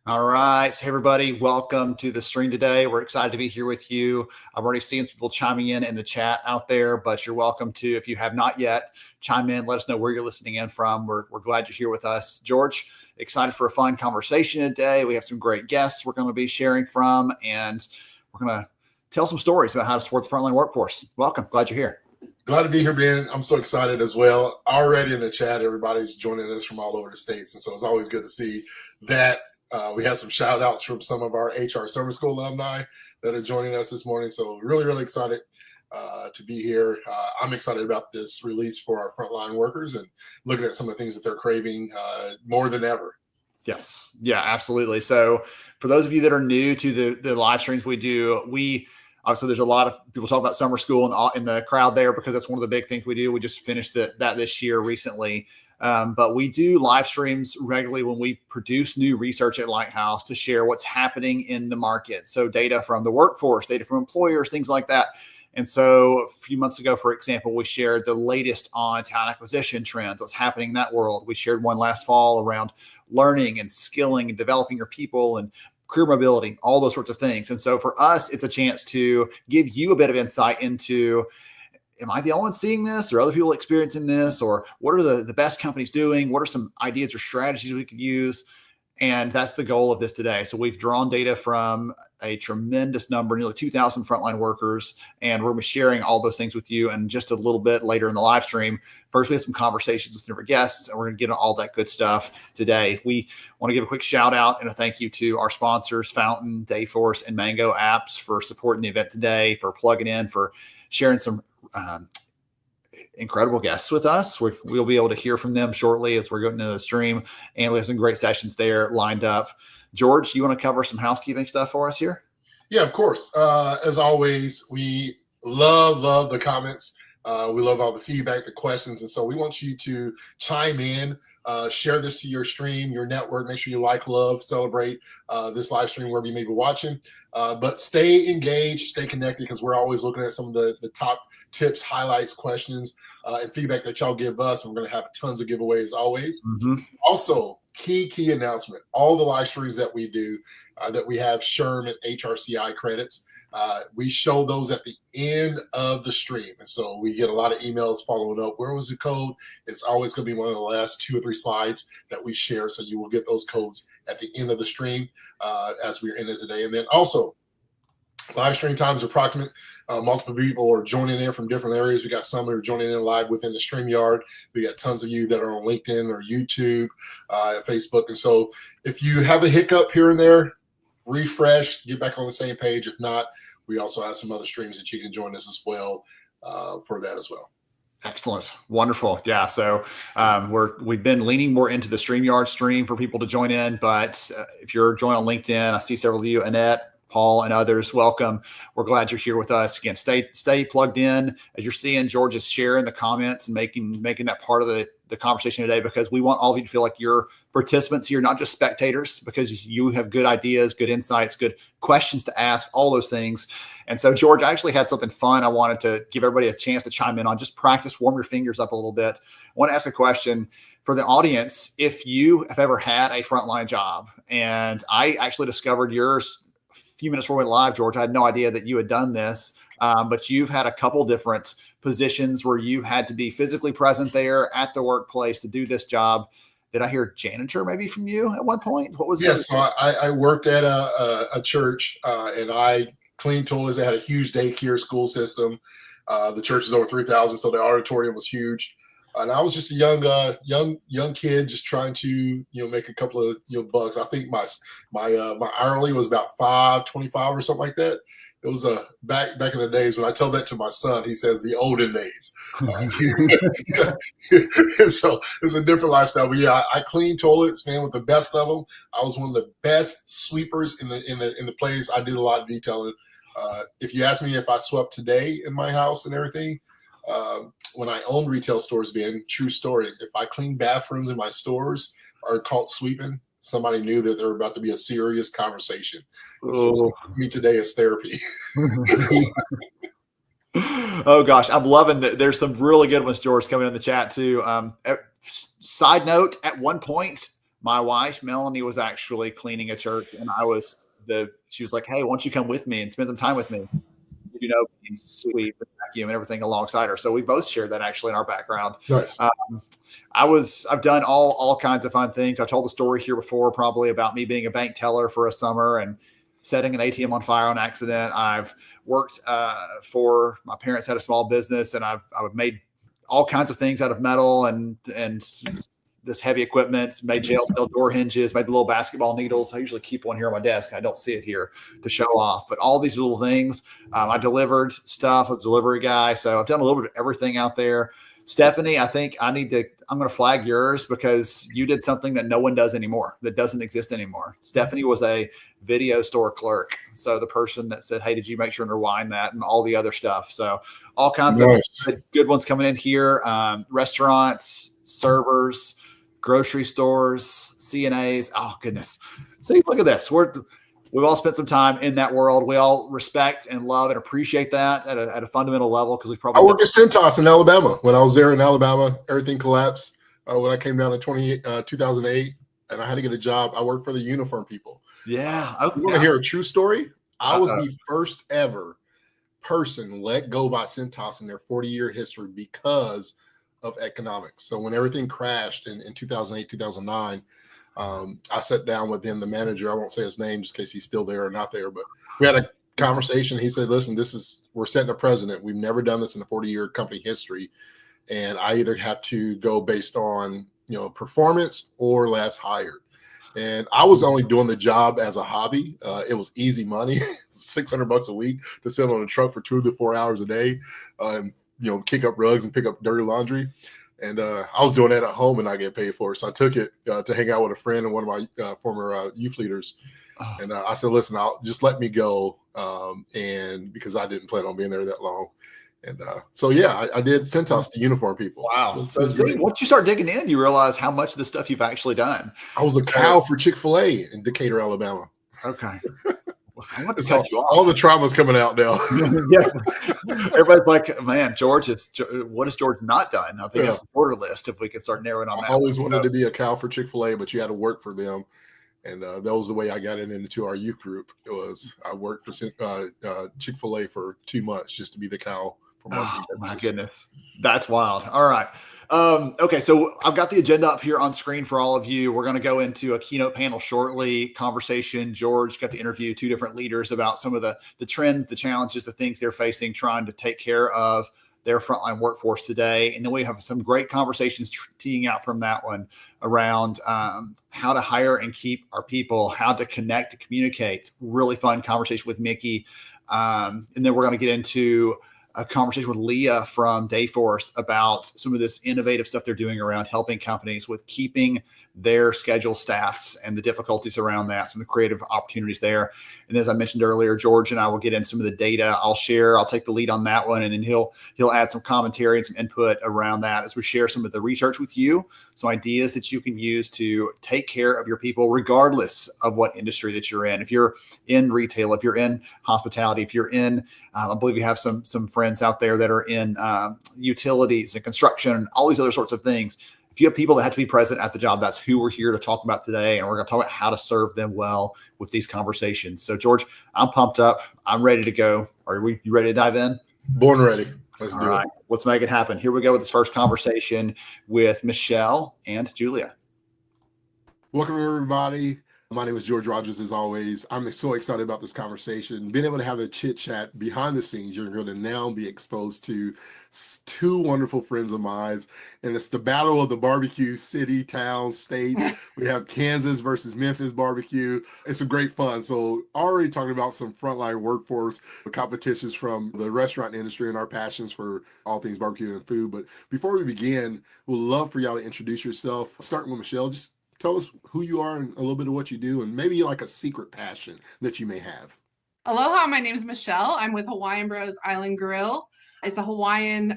All right. Hey, everybody. Welcome to the stream today. We're excited to be here with you. I've already seen people chiming in the chat out there, but you're welcome to, if you have not yet, chime in. Let us know where you're listening in from. We're glad you're here with us. George, excited for a fun conversation today. We have some great guests we're going to be sharing from, and we're going to tell some stories about how to support the frontline workforce. Welcome. Glad you're here. Glad to be here, Ben. I'm so excited as well. Already in the chat, everybody's joining us from all over the states. And so it's always good to see that. We had some shout outs from some of our HR Summer School alumni that are joining us this morning. So really, really excited to be here. I'm excited about this release for our frontline workers and looking at some of the things that they're craving more than ever. Yes. Yeah, absolutely. So for those of you that are new to the live streams we do, obviously, there's a lot of people talking about summer school in the crowd there because that's one of the big things we do. We just finished that this year recently. But we do live streams regularly when we produce new research at Lighthouse to share what's happening in the market. So data from the workforce, data from employers, things like that. And so a few months ago, for example, we shared the latest on talent acquisition trends, what's happening in that world. We shared one last fall around learning and skilling and developing your people and career mobility, all those sorts of things. And so for us, it's a chance to give you a bit of insight into, am I the only one seeing this, or other people experiencing this, or what are the best companies doing? What are some ideas or strategies we could use? And that's the goal of this today. So we've drawn data from a tremendous number, nearly 2,000 frontline workers, and we're going to be sharing all those things with you. And just a little bit later in the live stream, first we have some conversations with different guests, and we're going to get into all that good stuff today. We want to give a quick shout out and a thank you to our sponsors, Fountain, Dayforce, and Mango Apps, for supporting the event today, for plugging in, for sharing some incredible guests with us. We'll be able to hear from them shortly as we're going into the stream, and we have some great sessions there lined up. George, you want to cover some housekeeping stuff for us here? Yeah, of course. As always, we love the comments. We love all the feedback, the questions. And so we want you to chime in, share this to your stream, your network. Make sure you like, love, celebrate this live stream wherever you may be watching. But stay engaged, stay connected, because we're always looking at some of the top tips, highlights, questions, and feedback that y'all give us. And we're going to have tons of giveaways always. Mm-hmm. Also, key announcement, all the live streams that we do, that we have SHRM and HRCI credits, we show those at the end of the stream. And so we get a lot of emails following up. Where was the code? It's always going to be one of the last 2 or 3 slides that we share. So you will get those codes at the end of the stream as we're in it today. And then also, live stream times approximate. Multiple people are joining in from different areas. We got some that are joining in live within the StreamYard. We got tons of you that are on LinkedIn or YouTube, Facebook. And so if you have a hiccup here and there, refresh, get back on the same page. If not, we also have some other streams that you can join us as well for that as well. Excellent. Wonderful. Yeah. So we've been leaning more into the StreamYard stream for people to join in. But if you're joining on LinkedIn, I see several of you, Annette, Paul, and others, welcome. We're glad you're here with us. Again, stay plugged in. As you're seeing, George is sharing the comments and making that part of the conversation today, because we want all of you to feel like you're participants here, not just spectators, because you have good ideas, good insights, good questions to ask, all those things. And so, George, I actually had something fun I wanted to give everybody a chance to chime in on. Just practice, warm your fingers up a little bit. I want to ask a question for the audience. If you have ever had a frontline job, and I actually discovered yours few minutes before we went live, George, I had no idea that you had done this, but you've had a couple different positions where you had to be physically present there at the workplace to do this job. Did I hear janitor maybe from you at one point? What was that? So I worked at a church and I cleaned toilets. They had a huge daycare school system. The church is over 3,000, so the auditorium was huge. And I was just a young kid, just trying to make a couple of bucks. I think my hourly was about $5.25 or something like that. It was back in the days. When I tell that to my son, he says the olden days. So it's a different lifestyle. But yeah, I cleaned toilets, man, with the best of them. I was one of the best sweepers in the place. I did a lot of detailing. If you ask me if I swept today in my house and everything. When I owned retail stores, Ben, true story, if I cleaned bathrooms in my stores or caught sweeping, somebody knew that there were about to be a serious conversation. So me today is therapy. Oh gosh, I'm loving that. There's some really good ones, George, coming in the chat too. Side note, at one point, My wife, Melanie, was actually cleaning a church, and she was like, hey, why don't you come with me and spend some time with me? Sweep and vacuum and everything alongside her. So we both shared that actually in our background. Nice. I've done all kinds of fun things. I've told the story here before, probably about me being a bank teller for a summer and setting an ATM on fire on accident. I've worked for my parents had a small business, and I've made all kinds of things out of metal and this heavy equipment, made jail cell door hinges, made the little basketball needles. I usually keep one here on my desk. I don't see it here to show off, but all these little things. I delivered stuff. I'm a delivery guy. So I've done a little bit of everything out there. Stephanie, I think I'm going to flag yours because you did something that no one does anymore, that doesn't exist anymore. Stephanie was a video store clerk. So the person that said, hey, did you make sure and rewind that, and all the other stuff. So all kinds of good ones coming in here. Restaurants, servers, grocery stores, CNAs. Oh goodness. See, look at this. We've all spent some time in that world. We all respect and love and appreciate that at a fundamental level, because I worked at Cintas in Alabama. When I was there in Alabama, everything collapsed when I came down in 2008, and I had to get a job. I worked for the uniform people. Yeah. Okay. You want to hear a true story? I was the first ever person let go by Cintas in their 40-year history because of economics. So when everything crashed in 2008, 2009, I sat down with the manager. I won't say his name just in case he's still there or not there, but we had a conversation. He said, listen, we're setting a precedent. We've never done this in the 40-year company history. And I either have to go based on, performance or last hired. And I was only doing the job as a hobby. It was easy money, $600 a week to sit on a truck for 2 to 4 hours a day. Kick up rugs and pick up dirty laundry. And I was doing that at home and I get paid for it. So I took it to hang out with a friend and one of my former youth leaders. And I said, listen, just let me go. And because I didn't plan on being there that long. And I did Cintas to uniform people. Wow. So once you start digging in, you realize how much of the stuff you've actually done. I was a cow for Chick-fil-A in Decatur, Alabama. Okay. All the trauma's coming out now. Yeah. Everybody's like, man, what has George not done? I think that's a border list if we could start narrowing on that. I always wanted to be a cow for Chick-fil-A, but you had to work for them. And that was the way I got into our youth group. I worked for Chick-fil-A for 2 months just to be the cow. Oh, my goodness. That's wild. All right. Okay, so I've got the agenda up here on screen for all of you. We're going to go into a keynote panel shortly, conversation. George got to interview 2 different leaders about some of the trends, the challenges, the things they're facing, trying to take care of their frontline workforce today. And then we have some great conversations teeing out from that one around how to hire and keep our people, how to connect, to communicate. Really fun conversation with Mickey. And then we're going to get into a conversation with Leah from Dayforce about some of this innovative stuff they're doing around helping companies with keeping their schedule staffs and the difficulties around that, some of the creative opportunities there. And as I mentioned earlier, George and I will get in some of the data. I'll take the lead on that one, and then he'll add some commentary and some input around that as we share some of the research with you, some ideas that you can use to take care of your people, regardless of what industry that you're in. If you're in retail, if you're in hospitality, if you're in, I believe we have some friends out there that are in utilities and construction and all these other sorts of things. If you have people that have to be present at the job, that's who we're here to talk about today. And we're going to talk about how to serve them well with these conversations. So, George, I'm pumped up. I'm ready to go. You ready to dive in? Born ready. Let's do it. Let's make it happen. Here we go with this first conversation with Michelle and Julia. Welcome, everybody. My name is George Rogers, as always. I'm so excited about this conversation. Being able to have a chit chat behind the scenes, you're going to now be exposed to 2 wonderful friends of mine. And it's the battle of the barbecue city, towns, states. We have Kansas versus Memphis barbecue. It's a great fun. So already talking about some frontline workforce competitions from the restaurant industry and our passions for all things barbecue and food. But before we begin, we'd love for y'all to introduce yourself, starting with Michelle. Just tell us who you are and a little bit of what you do, and maybe like a secret passion that you may have. Aloha, my name is Michelle. I'm with Hawaiian Bros Island Grill. It's a Hawaiian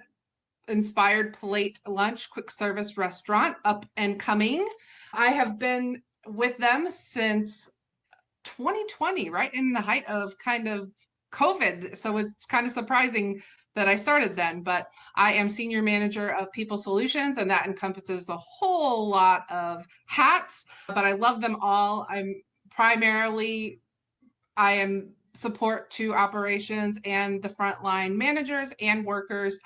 inspired plate lunch quick service restaurant, up and coming. I have been with them since 2020, right in the height of kind of COVID. So it's kind of surprising that I started then, but I am senior manager of people solutions, and that encompasses a whole lot of hats, but I love them all. I am support to operations and the frontline managers and workers.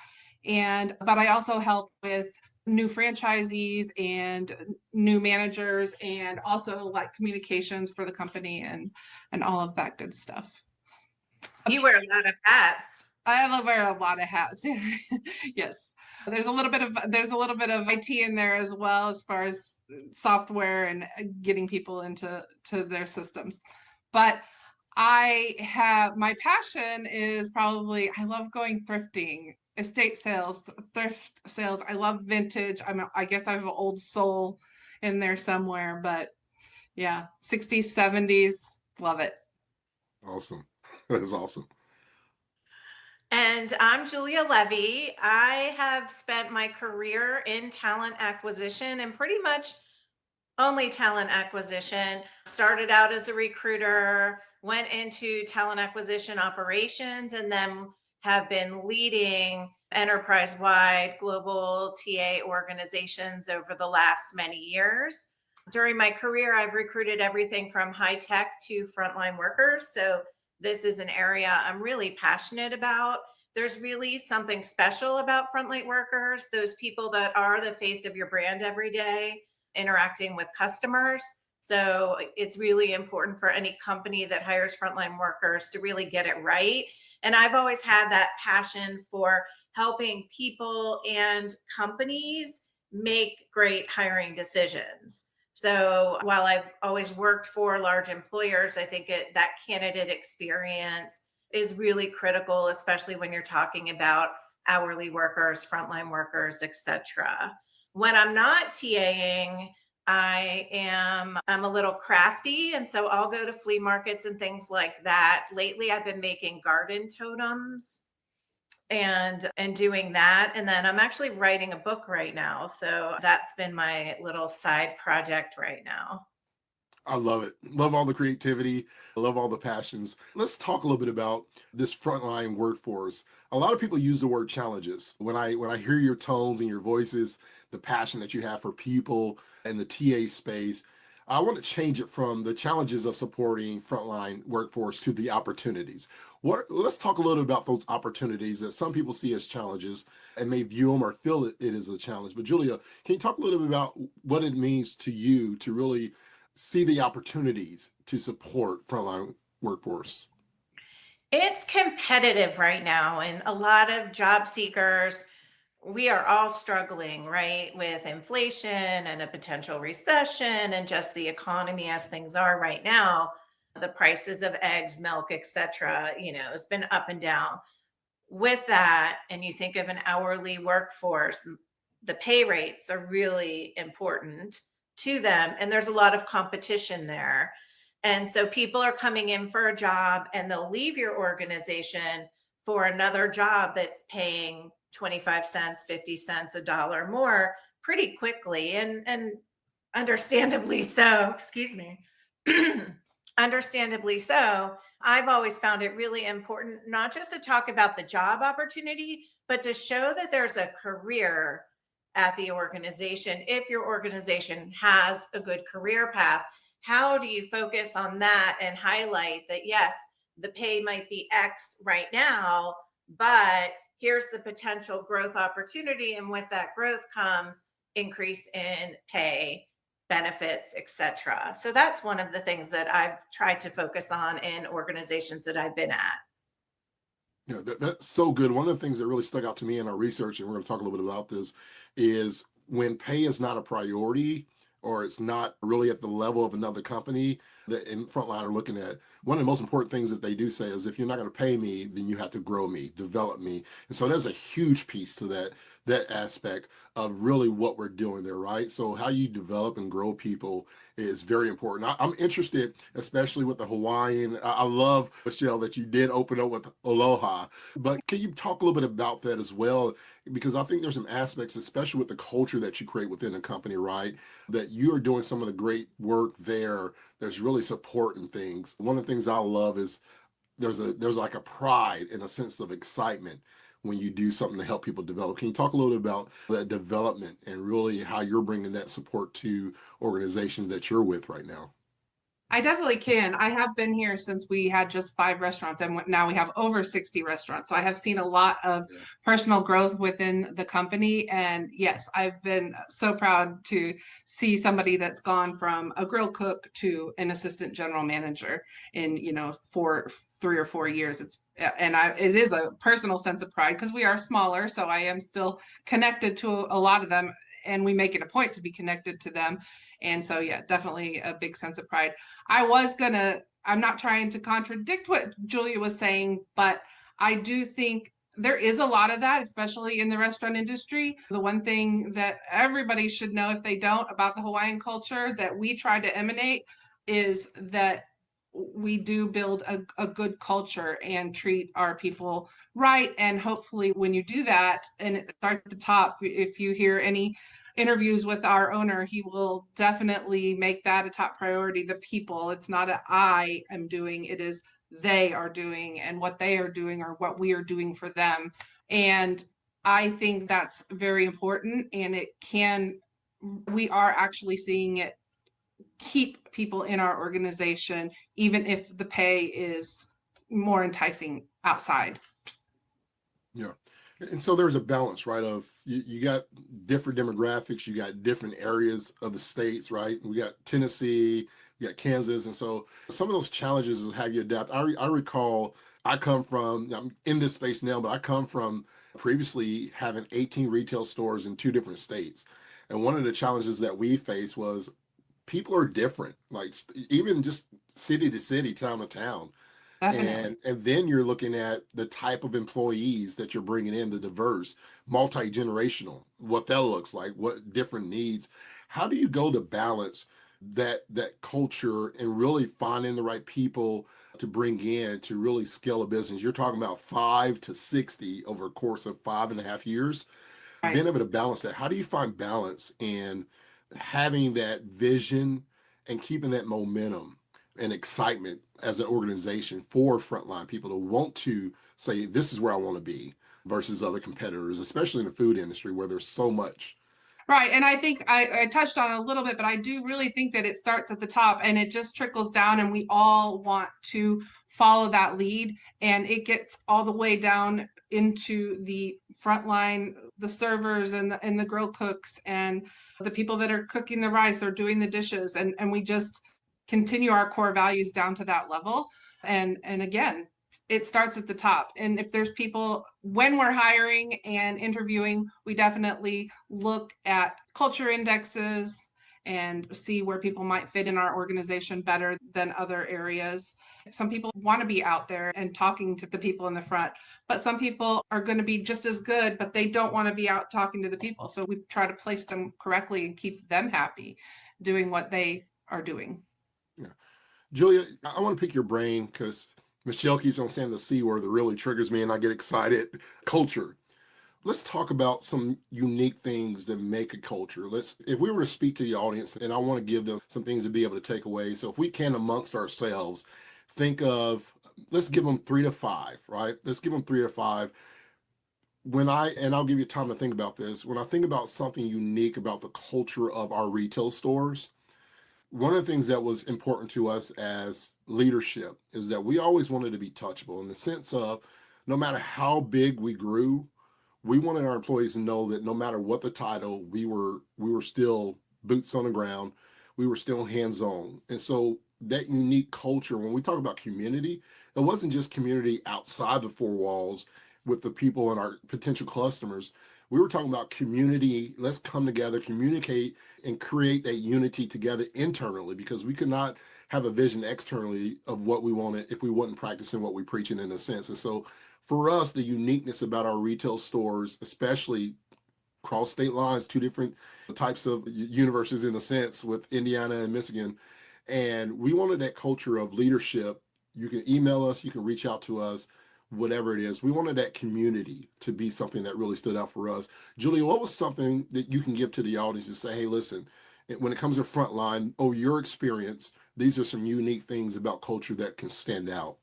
But I also help with new franchisees and new managers, and also like communications for the company and all of that good stuff. You wear a lot of hats. I love wear a lot of hats. Yes. There's a little bit of IT in there as well, as far as software and getting people into their systems. But my passion is probably, I love going thrifting, estate sales, thrift sales. I love vintage. I guess I have an old soul in there somewhere, but yeah, 60s, 70s, love it. Awesome. That is awesome. And I'm Julia Levy. I have spent my career in talent acquisition, and pretty much only talent acquisition. Started out as a recruiter, went into talent acquisition operations, and then have been leading enterprise-wide global TA organizations over the last many years. During my career, I've recruited everything from high tech to frontline workers. So this is an area I'm really passionate about. There's really something special about frontline workers, those people that are the face of your brand every day, interacting with customers. So it's really important for any company that hires frontline workers to really get it right. And I've always had that passion for helping people and companies make great hiring decisions. So while I've always worked for large employers, I think that candidate experience is really critical, especially when you're talking about hourly workers, frontline workers, etc. When I'm not TAing, I'm a little crafty, and so I'll go to flea markets and things like that. Lately, I've been making garden totems and doing that, and then I'm actually writing a book right now, so that's been my little side project right now. I love it. Love all the creativity. I love all the passions. Let's talk a little bit about this frontline workforce. A lot of people use the word challenges. When I hear your tones and your voices, the passion that you have for people and the TA space, I want to change it from the challenges of supporting frontline workforce to the opportunities. Let's talk a little about those opportunities that some people see as challenges and may view them or feel it is a challenge. But Julia, can you talk a little bit about what it means to you to really see the opportunities to support frontline workforce? It's competitive right now, and a lot of job seekers, we are all struggling, right, with inflation and a potential recession and just the economy as things are right now. The prices of eggs, milk, etc., it's been up and down. With that, and you think of an hourly workforce, the pay rates are really important to them, and there's a lot of competition there. And so people are coming in for a job and they'll leave your organization for another job that's paying 25 cents, 50 cents, a dollar more pretty quickly. And understandably so, excuse me. Understandably so, I've always found it really important not just to talk about the job opportunity, but to show that there's a career at the organization. If your organization has a good career path, how do you focus on that and highlight that, yes, the pay might be X right now, but here's the potential growth opportunity. And with that growth comes increase in pay, benefits, etc. So that's one of the things that I've tried to focus on in organizations that I've been at. Yeah, that's so good. One of the things that really stuck out to me in our research, and we're going to talk a little bit about this, is when pay is not a priority or it's not really at the level of another company that in Frontline are looking at. One of the most important things that they do say is if you're not going to pay me, then you have to grow me, develop me. And so there's a huge piece to that aspect of really what we're doing there, right? So how you develop and grow people is very important. I'm interested, especially with the Hawaiian. I love, Michelle, that you did open up with Aloha, but can you talk a little bit about that as well? Because I think there's some aspects, especially with the culture that you create within a company, right? That you are doing some of the great work there. There's really supporting things. One of the things I love is there's like a pride and a sense of excitement when you do something to help people develop. Can you talk a little bit about that development and really how you're bringing that support to organizations that you're with right now? I definitely can. I have been here since we had just 5 restaurants, and now we have over 60 restaurants. So I have seen a lot of Yeah. personal growth within the company. And yes, I've been so proud to see somebody that's gone from a grill cook to an assistant general manager in, 3 or 4 years. It is a personal sense of pride because we are smaller. So I am still connected to a lot of them, and we make it a point to be connected to them. And so, yeah, definitely a big sense of pride. I'm not trying to contradict what Julia was saying, but I do think there is a lot of that, especially in the restaurant industry. The one thing that everybody should know, if they don't, about the Hawaiian culture that we try to emanate is that we do build a good culture and treat our people right. And hopefully when you do that, and it starts at the top, if you hear any interviews with our owner, he will definitely make that a top priority. The people, it's not a I am doing, it is they are doing, and what they are doing or what we are doing for them. And I think that's very important. And we are actually seeing it keep people in our organization, even if the pay is more enticing outside. Yeah. And so there's a balance, right? Of you got different demographics, you got different areas of the states, right? We got Tennessee, we got Kansas. And so some of those challenges is how you adapt. I recall I'm in this space now, but I come from previously having 18 retail stores in 2 different states. And one of the challenges that we faced was people are different, like even just city to city, town to town. Definitely. And then you're looking at the type of employees that you're bringing in, the diverse, multi-generational, what that looks like, what different needs. How do you go to balance that culture and really finding the right people to bring in to really scale a business? You're talking about 5 to 60 over a course of 5.5 years. Right. Being able to balance that, how do you find balance in having that vision and keeping that momentum and excitement as an organization for frontline people to want to say, this is where I want to be versus other competitors, especially in the food industry where there's so much. Right. And I think I touched on it a little bit, but I do really think that it starts at the top and it just trickles down, and we all want to follow that lead. And it gets all the way down into the front line, the servers and the grill cooks and the people that are cooking the rice or doing the dishes. And we just continue our core values down to that level. And again, it starts at the top. And if there's people, when we're hiring and interviewing, we definitely look at culture indexes and see where people might fit in our organization better than other areas. Some people want to be out there and talking to the people in the front, but some people are going to be just as good, but they don't want to be out talking to the people. So we try to place them correctly and keep them happy doing what they are doing. Yeah. Julia, I want to pick your brain because Michelle keeps on saying the C word that really triggers me and I get excited. Culture. Let's talk about some unique things that make a culture. If we were to speak to the audience, and I want to give them some things to be able to take away. So if we can amongst ourselves, think of, let's give them 3 to 5, right? Let's give them 3 to 5. And I'll give you time to think about this. When I think about something unique about the culture of our retail stores, one of the things that was important to us as leadership is that we always wanted to be touchable in the sense of no matter how big we grew, we wanted our employees to know that no matter what the title, we were still boots on the ground, we were still hands-on. And so that unique culture, when we talk about community, it wasn't just community outside the 4 walls with the people and our potential customers. We were talking about community. Let's come together, communicate, and create that unity together internally, because we could not have a vision externally of what we wanted if we wasn't practicing what we're preaching in a sense. And so for us, the uniqueness about our retail stores, especially cross state lines, 2 different types of universes in a sense with Indiana and Michigan. And we wanted that culture of leadership. You can email us, you can reach out to us, whatever it is. We wanted that community to be something that really stood out for us. Julia, what was something that you can give to the audience to say, hey, listen, when it comes to Frontline, your experience, these are some unique things about culture that can stand out?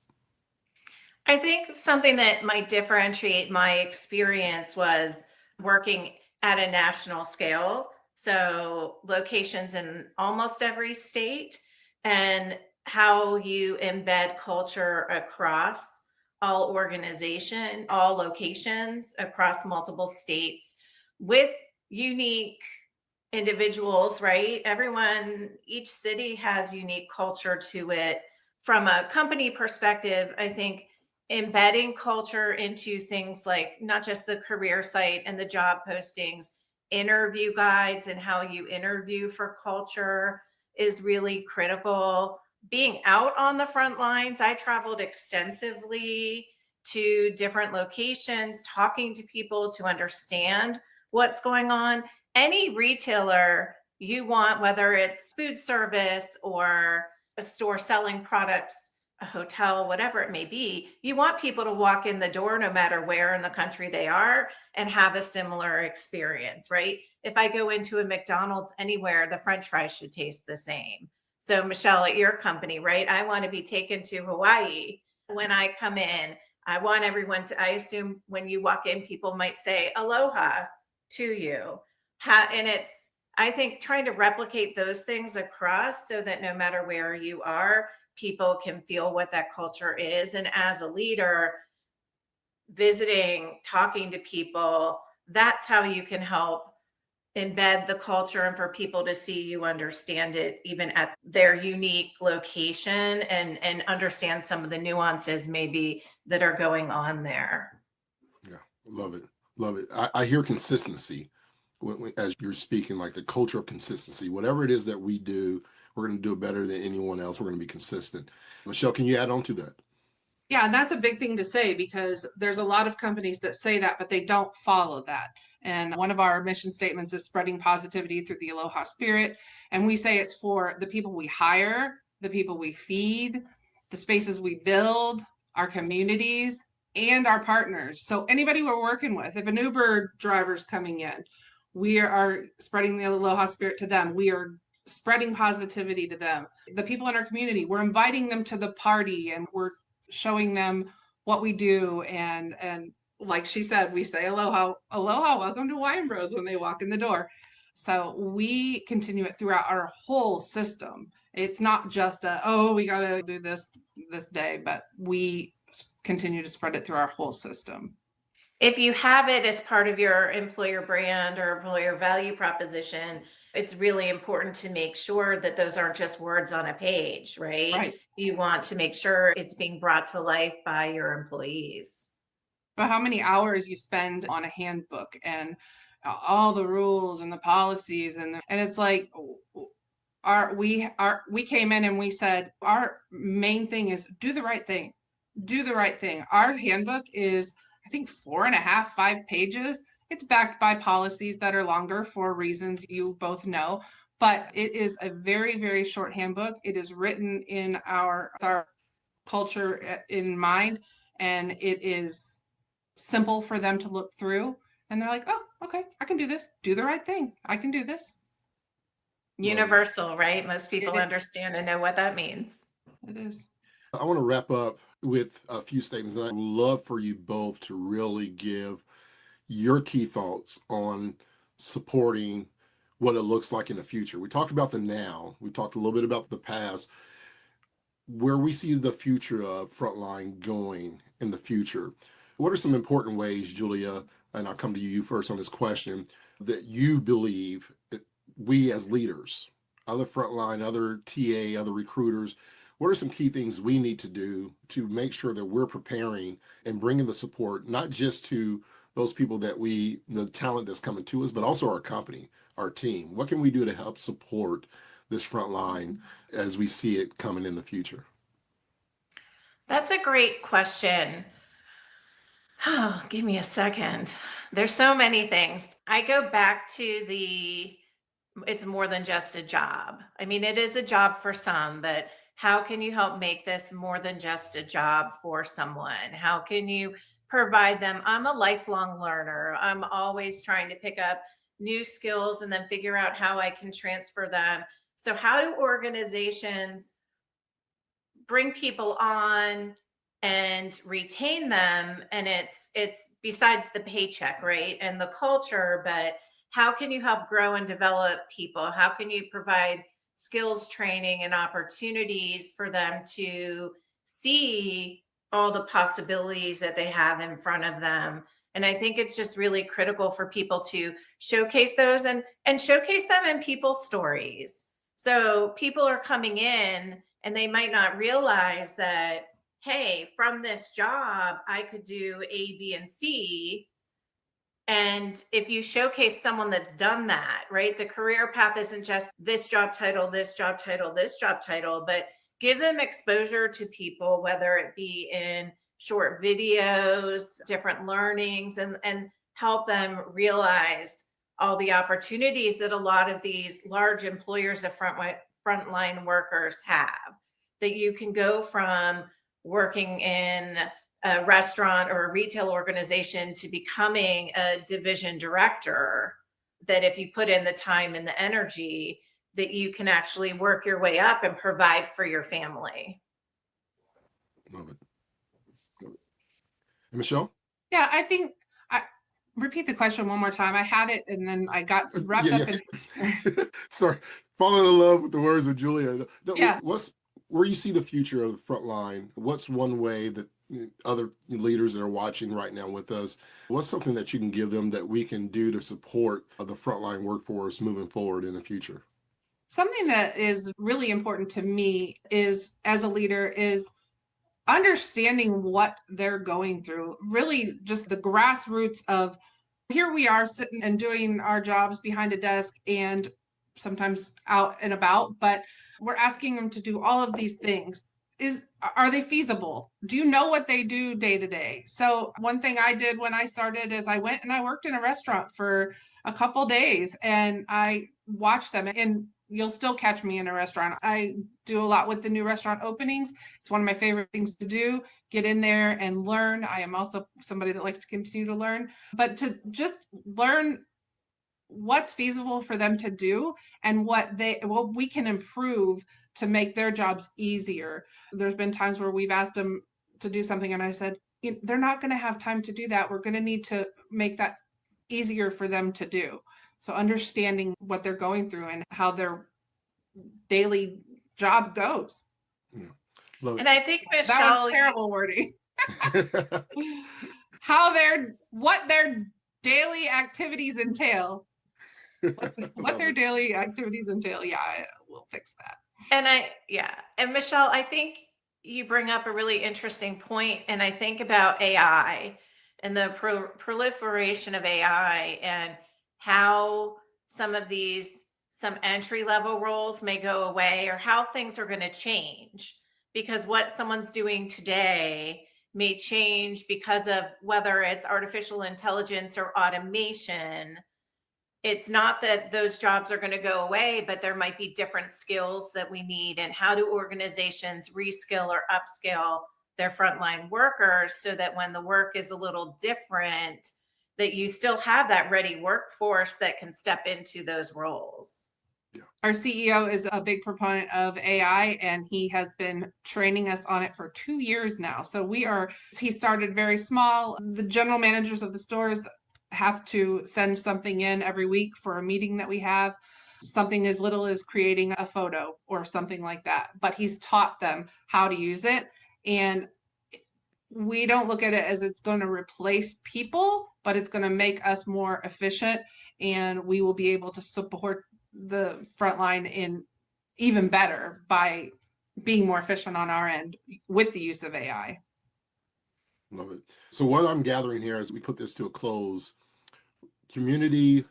I think something that might differentiate my experience was working at a national scale. So, locations in almost every state, and how you embed culture across all locations across multiple states with unique individuals, right? Each city has unique culture to it. From a company perspective, I think embedding culture into things like not just the career site and the job postings, interview guides and how you interview for culture is really critical. Being out on the front lines, I traveled extensively to different locations, talking to people to understand what's going on. Any retailer you want, whether it's food service or a store selling products, a hotel, whatever it may be, you want people to walk in the door no matter where in the country they are and have a similar experience, right? If I go into a McDonald's anywhere, the French fries should taste the same. So, Michelle, at your company, right? I want to be taken to Hawaii. When I come in, I want everyone to, I assume when you walk in, people might say aloha to you. And it's, I think, trying to replicate those things across so that no matter where you are, people can feel what that culture is. And as a leader, visiting, talking to people, that's how you can help embed the culture and for people to see you understand it even at their unique location, and understand some of the nuances maybe that are going on there. Yeah, love it. Love it. I hear consistency as you're speaking, like the culture of consistency. Whatever it is that we do, we're going to do it better than anyone else. We're going to be consistent. Michelle, can you add on to that? Yeah, and that's a big thing to say because there's a lot of companies that say that, but they don't follow that. And one of our mission statements is spreading positivity through the Aloha spirit. And we say it's for the people we hire, the people we feed, the spaces we build, our communities, and our partners. So anybody we're working with, if an Uber driver's coming in, we are spreading the Aloha spirit to them. We are spreading positivity to them. The people in our community, we're inviting them to the party, and we're showing them what we do. And like she said, we say aloha, aloha, welcome to Wine Bros when they walk in the door. So we continue it throughout our whole system. It's not just we got to do this day, but we continue to spread it through our whole system. If you have it as part of your employer brand or employer value proposition, it's really important to make sure that those aren't just words on a page, right? Right. You want to make sure it's being brought to life by your employees. But how many hours you spend on a handbook and all the rules and the policies, and it's like we came in and we said our main thing is do the right thing. Do the right thing. Our handbook is, I think, 4.5, 5 pages. It's backed by policies that are longer for reasons you both know, but it is a very, very short handbook. It is written in our culture in mind, and it is simple for them to look through. And they're like, oh, okay, I can do this. Do the right thing. I can do this. Universal, right? Most people understand and know what that means. It is. I want to wrap up with a few statements, and I'd love for you both to really give your key thoughts on supporting what it looks like in the future. We talked about the now, we talked a little bit about the past, where we see the future of Frontline going in the future. What are some important ways, Julia, and I'll come to you first on this question, that you believe we as leaders, other frontline, other TA, other recruiters, what are some key things we need to do to make sure that we're preparing and bringing the support, not just to those people that the talent that's coming to us, but also our company, our team? What can we do to help support this frontline as we see it coming in the future? That's a great question. Oh, give me a second. There's so many things. I go back to it's more than just a job. I mean, it is a job for some, but how can you help make this more than just a job for someone? How can you provide them? I'm a lifelong learner. I'm always trying to pick up new skills and then figure out how I can transfer them. So how do organizations bring people on and retain them. And it's besides the paycheck, right, and the culture, but how can you help grow and develop people? How can you provide skills training and opportunities for them to see all the possibilities that they have in front of them? And I think it's just really critical for people to showcase those and showcase them in people's stories. So people are coming in and they might not realize that, hey, from this job, I could do A, B, and C. And if you showcase someone that's done that, right, the career path isn't just this job title, this job title, this job title, but give them exposure to people, whether it be in short videos, different learnings, and help them realize all the opportunities that a lot of these large employers of frontline workers have. That you can go from working in a restaurant or a retail organization to becoming a division director, that if you put in the time and the energy, that you can actually work your way up and provide for your family. Love it. Love it. And Michelle? Yeah, I think repeat the question one more time. I had it and then I got wrapped up in Sorry, falling in love with the words of Julia. Yeah. What's where you see the future of the frontline? What's one way that other leaders that are watching right now with us, what's something that you can give them that we can do to support the frontline workforce moving forward in the future? Something that is really important to me is, as a leader, is understanding what they're going through, really just the grassroots of, here we are sitting and doing our jobs behind a desk and sometimes out and about, but we're asking them to do all of these things. Are they feasible? Do you know what they do day to day? So one thing I did when I started is I went and I worked in a restaurant for a couple days and I watched them, and you'll still catch me in a restaurant. I do a lot with the new restaurant openings. It's one of my favorite things to do, get in there and learn. I am also somebody that likes to continue to learn, but to just learn what's feasible for them to do and what we can improve to make their jobs easier. There's been times where we've asked them to do something and I said, they're not going to have time to do that. We're going to need to make that easier for them to do. So understanding what they're going through and how their daily job goes. Yeah. And I think, Michelle, that was terrible wording. What their daily activities entail. What their daily activities entail. Yeah, we'll fix that. And Michelle, I think you bring up a really interesting point, and I think about AI and the proliferation of AI and how some entry level roles may go away, or how things are going to change, because what someone's doing today may change because of whether it's artificial intelligence or automation. It's not that those jobs are going to go away, but there might be different skills that we need. And how do organizations reskill or upskill their frontline workers so that when the work is a little different, that you still have that ready workforce that can step into those roles? Yeah. Our CEO is a big proponent of AI, and he has been training us on it for 2 years now. So he started very small. The general managers of the stores have to send something in every week for a meeting that we have, something as little as creating a photo or something like that. But he's taught them how to use it. And we don't look at it as it's going to replace people, but it's going to make us more efficient, and we will be able to support the frontline in even better by being more efficient on our end with the use of AI. Love it. So what I'm gathering here as we put this to a close, community,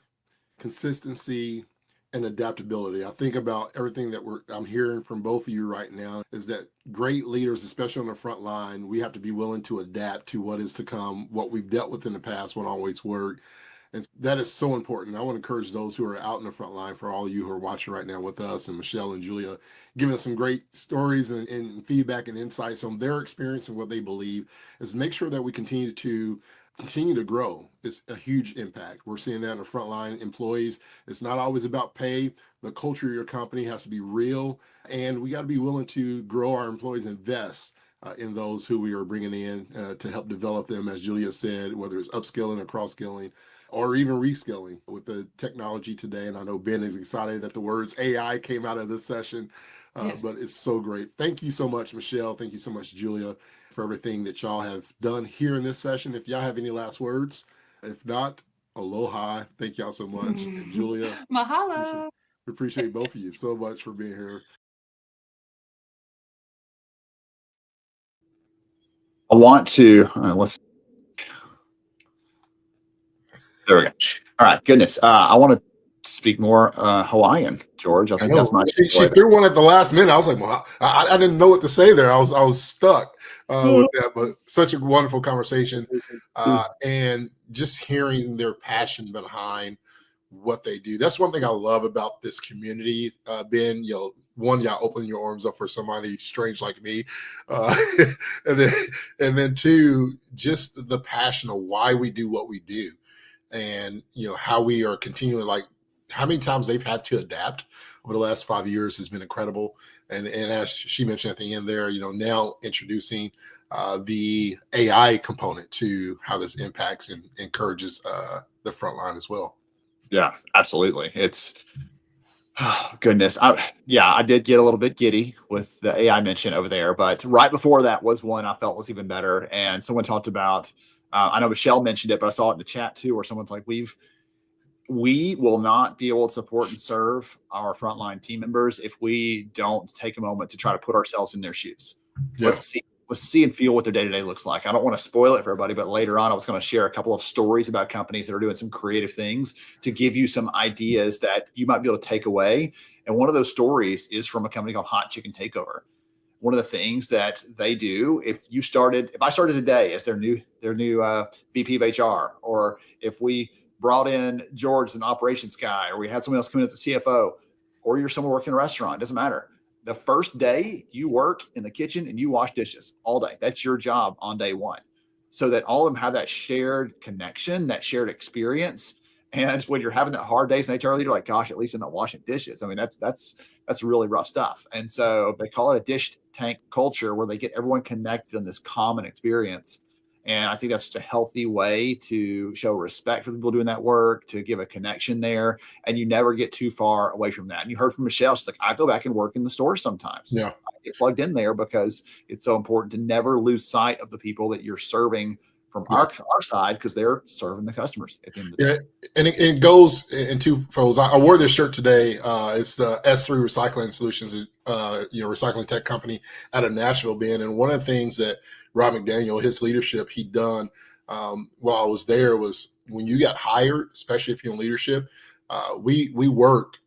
consistency, and adaptability. I think about everything that I'm hearing from both of you right now is that great leaders, especially on the front line, we have to be willing to adapt to what is to come. What we've dealt with in the past won't always work. And that is so important. I want to encourage those who are out in the front line, for all of you who are watching right now with us, and Michelle and Julia, giving us some great stories and feedback and insights on their experience and what they believe, is make sure that we continue to continue to grow is a huge impact. We're seeing that in the frontline employees. It's not always about pay. The culture of your company has to be real, and we got to be willing to grow our employees, invest in those who we are bringing in to help develop them, as Julia said, whether it's upskilling or cross-skilling or even reskilling with the technology today. And I know Ben is excited that the words AI came out of this session, Yes. but it's so great. Thank you so much, Michelle. Thank you so much, Julia, for everything that y'all have done here in this session. If y'all have any last words, if not, aloha. Thank y'all so much. And Julia, Mahalo. we appreciate both of you so much for being here. I want to let's. There we go. All right, goodness. I want to speak more Hawaiian, George. I think that's my. She threw one at the last minute. I was like, well, I didn't know what to say there. I was stuck with that, but such a wonderful conversation, and just hearing their passion behind what they do. That's one thing I love about this community. Ben, one, y'all open your arms up for somebody strange like me, and then two, just the passion of why we do what we do, and how we are continuing, like how many times they've had to adapt over the last 5 years has been incredible. And as she mentioned at the end there, now introducing the AI component to how this impacts and encourages the front line as well. Yeah, absolutely. It's goodness. I did get a little bit giddy with the AI mention over there, but right before that was one I felt was even better. And someone talked about, I know Michelle mentioned it, but I saw it in the chat too, where someone's like, we will not be able to support and serve our frontline team members if we don't take a moment to try to put ourselves in their shoes. Yeah. Let's see and feel what their day-to-day looks like. I don't want to spoil it for everybody, but later on, I was going to share a couple of stories about companies that are doing some creative things to give you some ideas that you might be able to take away. And one of those stories is from a company called Hot Chicken Takeover. One of the things that they do, if I started today as their new VP of HR, or if we brought in George as an operations guy, or we had someone else come in as the CFO, or you're someone working in a restaurant, doesn't matter. The first day you work in the kitchen and you wash dishes all day. That's your job on day one. So that all of them have that shared connection, that shared experience. And when you're having that hard days in HR leader, like, gosh, at least I'm not washing dishes. I mean, that's really rough stuff. And so they call it a dish tank culture, where they get everyone connected in this common experience. And I think that's just a healthy way to show respect for the people doing that work, to give a connection there. And you never get too far away from that. And you heard from Michelle, she's like, I go back and work in the store sometimes. Yeah. I get plugged in there because it's so important to never lose sight of the people that you're serving from our side, because they're serving the customers at the end of the day. And it goes in two folds. I wore this shirt today. It's the S3 Recycling Solutions, recycling tech company out of Nashville, Ben. And one of the things that Rob McDaniel, his leadership, he'd done while I was there was, when you got hired, especially if you're in leadership, we worked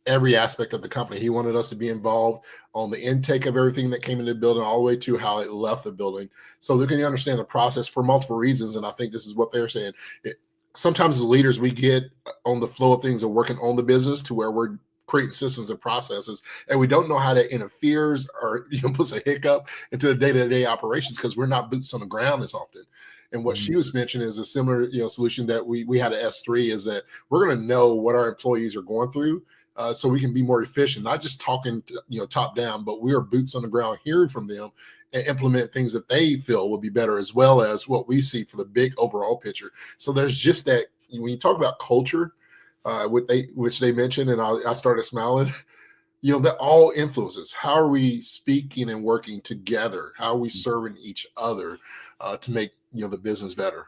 every aspect of the company. He wanted us to be involved on the intake of everything that came into the building, all the way to how it left the building. So they can understand the process for multiple reasons. And I think this is what they're saying. Sometimes as leaders, we get on the flow of things and working on the business to where we're creating systems and processes, and we don't know how that interferes or puts a hiccup into the day-to-day operations, because we're not boots on the ground as often. And what she was mentioning is a similar solution that we had at S3, is that we're going to know what our employees are going through, so we can be more efficient, not just talking top down, but we are boots on the ground, hearing from them and implement things that they feel will be better, as well as what we see for the big overall picture. So there's just that, when you talk about culture, which they mentioned, and I started smiling, that all influences. How are we speaking and working together? How are we serving each other to make the business better?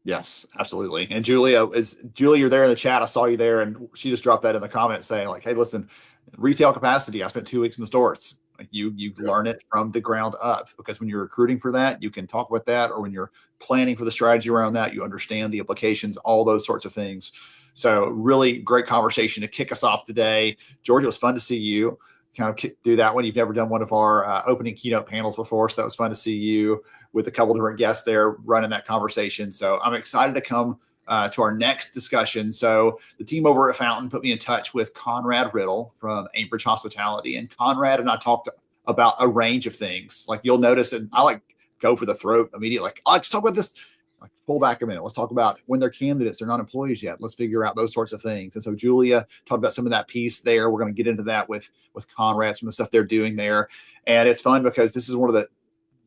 Yes, absolutely. And Julia, you're there in the chat. I saw you there, and she just dropped that in the comments saying, like, hey, listen, retail capacity, I spent 2 weeks in the stores. Like, you learn it from the ground up, because when you're recruiting for that, you can talk about that, or when you're planning for the strategy around that, you understand the implications, all those sorts of things. So really great conversation to kick us off today. George, it was fun to see you kind of do that one. You've never done one of our opening keynote panels before, so that was fun to see you with a couple different guests there running that conversation. So I'm excited to come to our next discussion. So the team over at Fountain put me in touch with Conrad Riddle from Ambridge Hospitality. And Conrad and I talked about a range of things. Like, you'll notice, and I go for the throat immediately. Like, oh, let's talk about this. like, pull back a minute. Let's talk about when they're candidates, they're not employees yet. Let's figure out those sorts of things. And so Julia talked about some of that piece there. We're going to get into that with Conrad, some of the stuff they're doing there. And it's fun because this is one of the,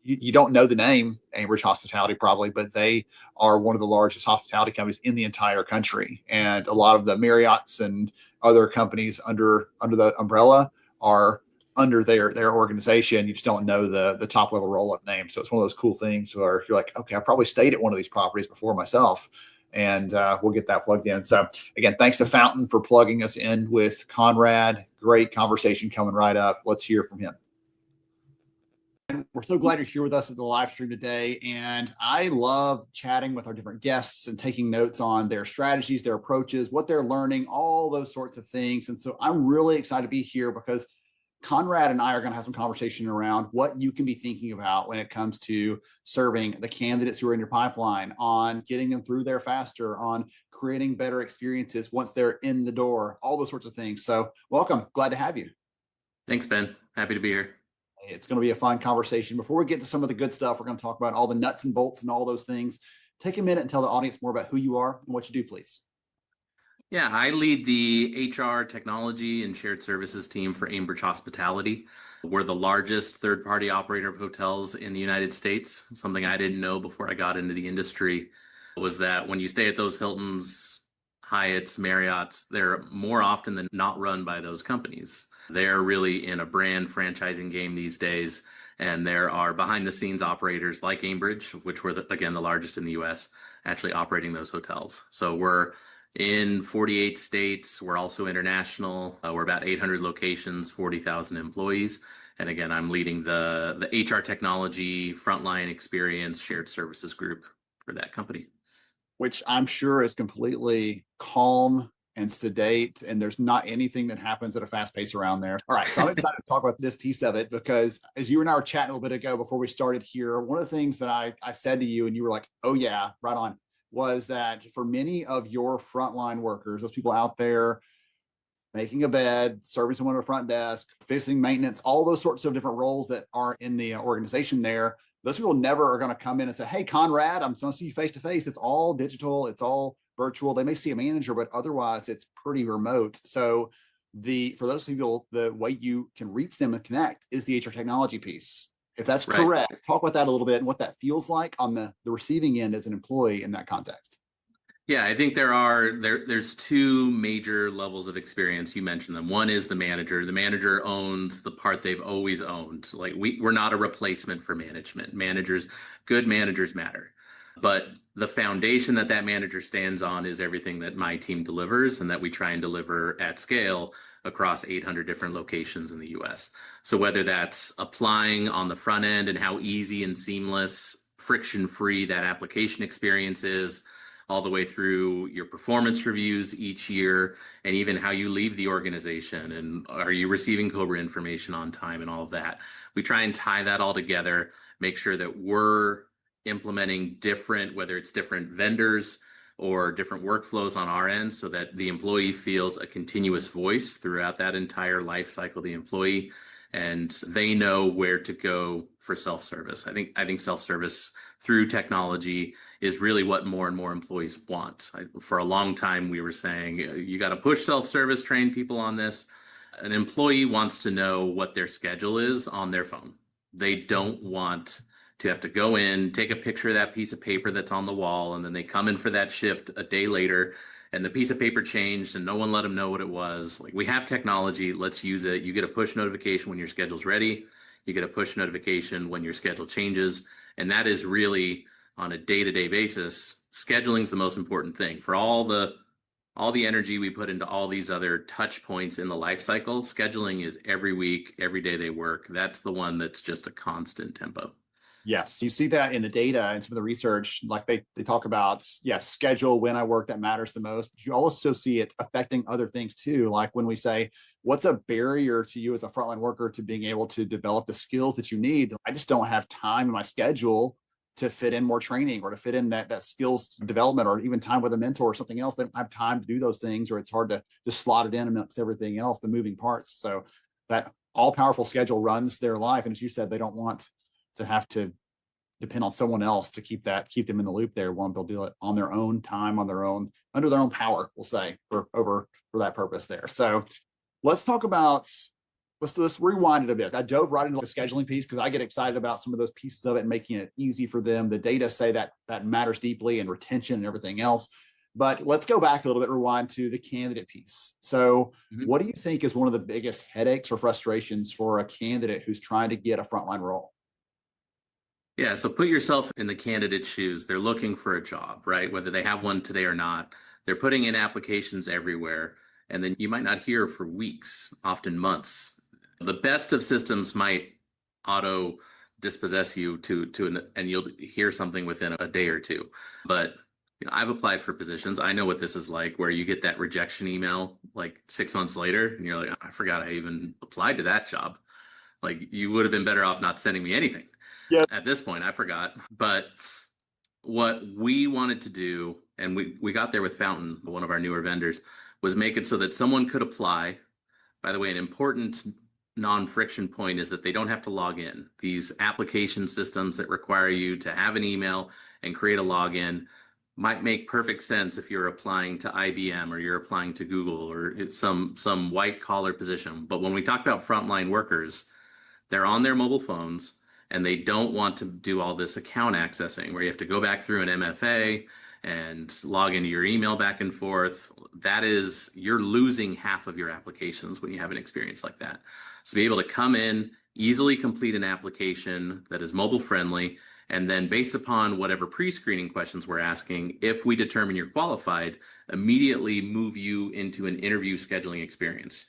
you don't know the name Ambridge Hospitality probably, but they are one of the largest hospitality companies in the entire country. And a lot of the Marriotts and other companies under the umbrella are under their organization. You just don't know the top level roll-up name. So it's one of those cool things where you're like, okay, I probably stayed at one of these properties before myself. And we'll get that plugged in. So again, thanks to Fountain for plugging us in with Conrad. Great conversation coming right up. Let's hear from him. And we're so glad you're here with us at the live stream today. And I love chatting with our different guests and taking notes on their strategies, their approaches, what they're learning, all those sorts of things. And so I'm really excited to be here because Conrad and I are going to have some conversation around what you can be thinking about when it comes to serving the candidates who are in your pipeline, on getting them through there faster, on creating better experiences once they're in the door, all those sorts of things. So welcome. Glad to have you. Thanks, Ben. Happy to be here. It's going to be a fun conversation. Before we get to some of the good stuff, we're going to talk about all the nuts and bolts and all those things. Take a minute and tell the audience more about who you are and what you do, please. Yeah, I lead the HR, technology, and shared services team for Ambridge Hospitality. We're the largest third-party operator of hotels in the United States. Something I didn't know before I got into the industry was that when you stay at those Hiltons, Hyatts, Marriotts, they're more often than not run by those companies. They're really in a brand franchising game these days, and there are behind-the-scenes operators like Ambridge, which we're, again, the largest in the U.S., actually operating those hotels. So we're in 48 states. We're also international. We're about 800 locations, 40,000 employees. And again, I'm leading the HR technology, frontline experience, shared services group for that company. Which I'm sure is completely calm and sedate, and there's not anything that happens at a fast pace around there. All right, so I'm excited to talk about this piece of it because as you and I were chatting a little bit ago before we started here, one of the things that I said to you and you were like, oh yeah, right on, was that for many of your frontline workers, those people out there making a bed, serving someone at the front desk, fixing maintenance, all those sorts of different roles that are in the organization there, those people never are going to come in and say, hey, Conrad, I'm going to see you face to face. It's all digital. It's all virtual. They may see a manager, but otherwise it's pretty remote. So for those people, the way you can reach them and connect is the HR technology piece. If that's correct, talk about that a little bit and what that feels like on the receiving end as an employee in that context. Yeah, I think there's two major levels of experience. You mentioned them. One is the manager. The manager owns the part they've always owned. Like we're not a replacement for management. Good managers matter. But the foundation that manager stands on is everything that my team delivers and that we try and deliver at scale across 800 different locations in the US. So whether that's applying on the front end and how easy and seamless, friction-free that application experience is, all the way through your performance reviews each year, and even how you leave the organization, and are you receiving COBRA information on time and all of that. We try and tie that all together, make sure that we're implementing whether it's different vendors or different workflows on our end, so that the employee feels a continuous voice throughout that entire life cycle of the employee, and they know where to go for self-service. I think self-service through technology is really what more and more employees want. For a long time, we were saying, you got to push self-service, train people on this. An employee wants to know what their schedule is on their phone. They don't want to have to go in, take a picture of that piece of paper that's on the wall, and then they come in for that shift a day later, and the piece of paper changed and no one let them know what it was. Like, we have technology, let's use it. You get a push notification when your schedule's ready. You get a push notification when your schedule changes. And that is really, on a day-to-day basis, scheduling is the most important thing. For all the energy we put into all these other touch points in the life cycle, scheduling is every week, every day they work. That's the one that's just a constant tempo. Yes, you see that in the data and some of the research, like they talk about, yes, schedule when I work, that matters the most, but you also see it affecting other things too. Like when we say, what's a barrier to you as a frontline worker to being able to develop the skills that you need? I just don't have time in my schedule to fit in more training or to fit in that skills development, or even time with a mentor or something else. They don't have time to do those things, or it's hard to just slot it in amongst everything else, the moving parts. So that all powerful schedule runs their life. And as you said, they don't want to have to depend on someone else to keep them in the loop there. One, they'll do it on their own time, on their own, under their own power, we'll say, for that purpose there. So let's talk about, let's rewind it a bit. I dove right into the scheduling piece because I get excited about some of those pieces of it and making it easy for them. The data say that matters deeply, and retention and everything else. But let's go back a little bit, rewind to the candidate piece. So what do you think is one of the biggest headaches or frustrations for a candidate who's trying to get a frontline role? Yeah, so put yourself in the candidate's shoes. They're looking for a job, right? Whether they have one today or not. They're putting in applications everywhere, and then you might not hear for weeks, often months. The best of systems might auto dispossess you and you'll hear something within a day or two. But I've applied for positions. I know what this is like, where you get that rejection email like 6 months later, and you're like, I forgot I even applied to that job. Like, you would have been better off not sending me anything. Yeah. At this point, I forgot. But what we wanted to do, and we got there with Fountain, one of our newer vendors, was make it so that someone could apply. By the way, an important non-friction point is that they don't have to log in. These application systems that require you to have an email and create a login might make perfect sense if you're applying to IBM or you're applying to Google or it's some white collar position. But when we talk about frontline workers, they're on their mobile phones and they don't want to do all this account accessing where you have to go back through an MFA and log into your email back and forth. You're losing half of your applications when you have an experience like that. So be able to come in, easily complete an application that is mobile friendly, and then based upon whatever pre-screening questions we're asking, if we determine you're qualified, immediately move you into an interview scheduling experience.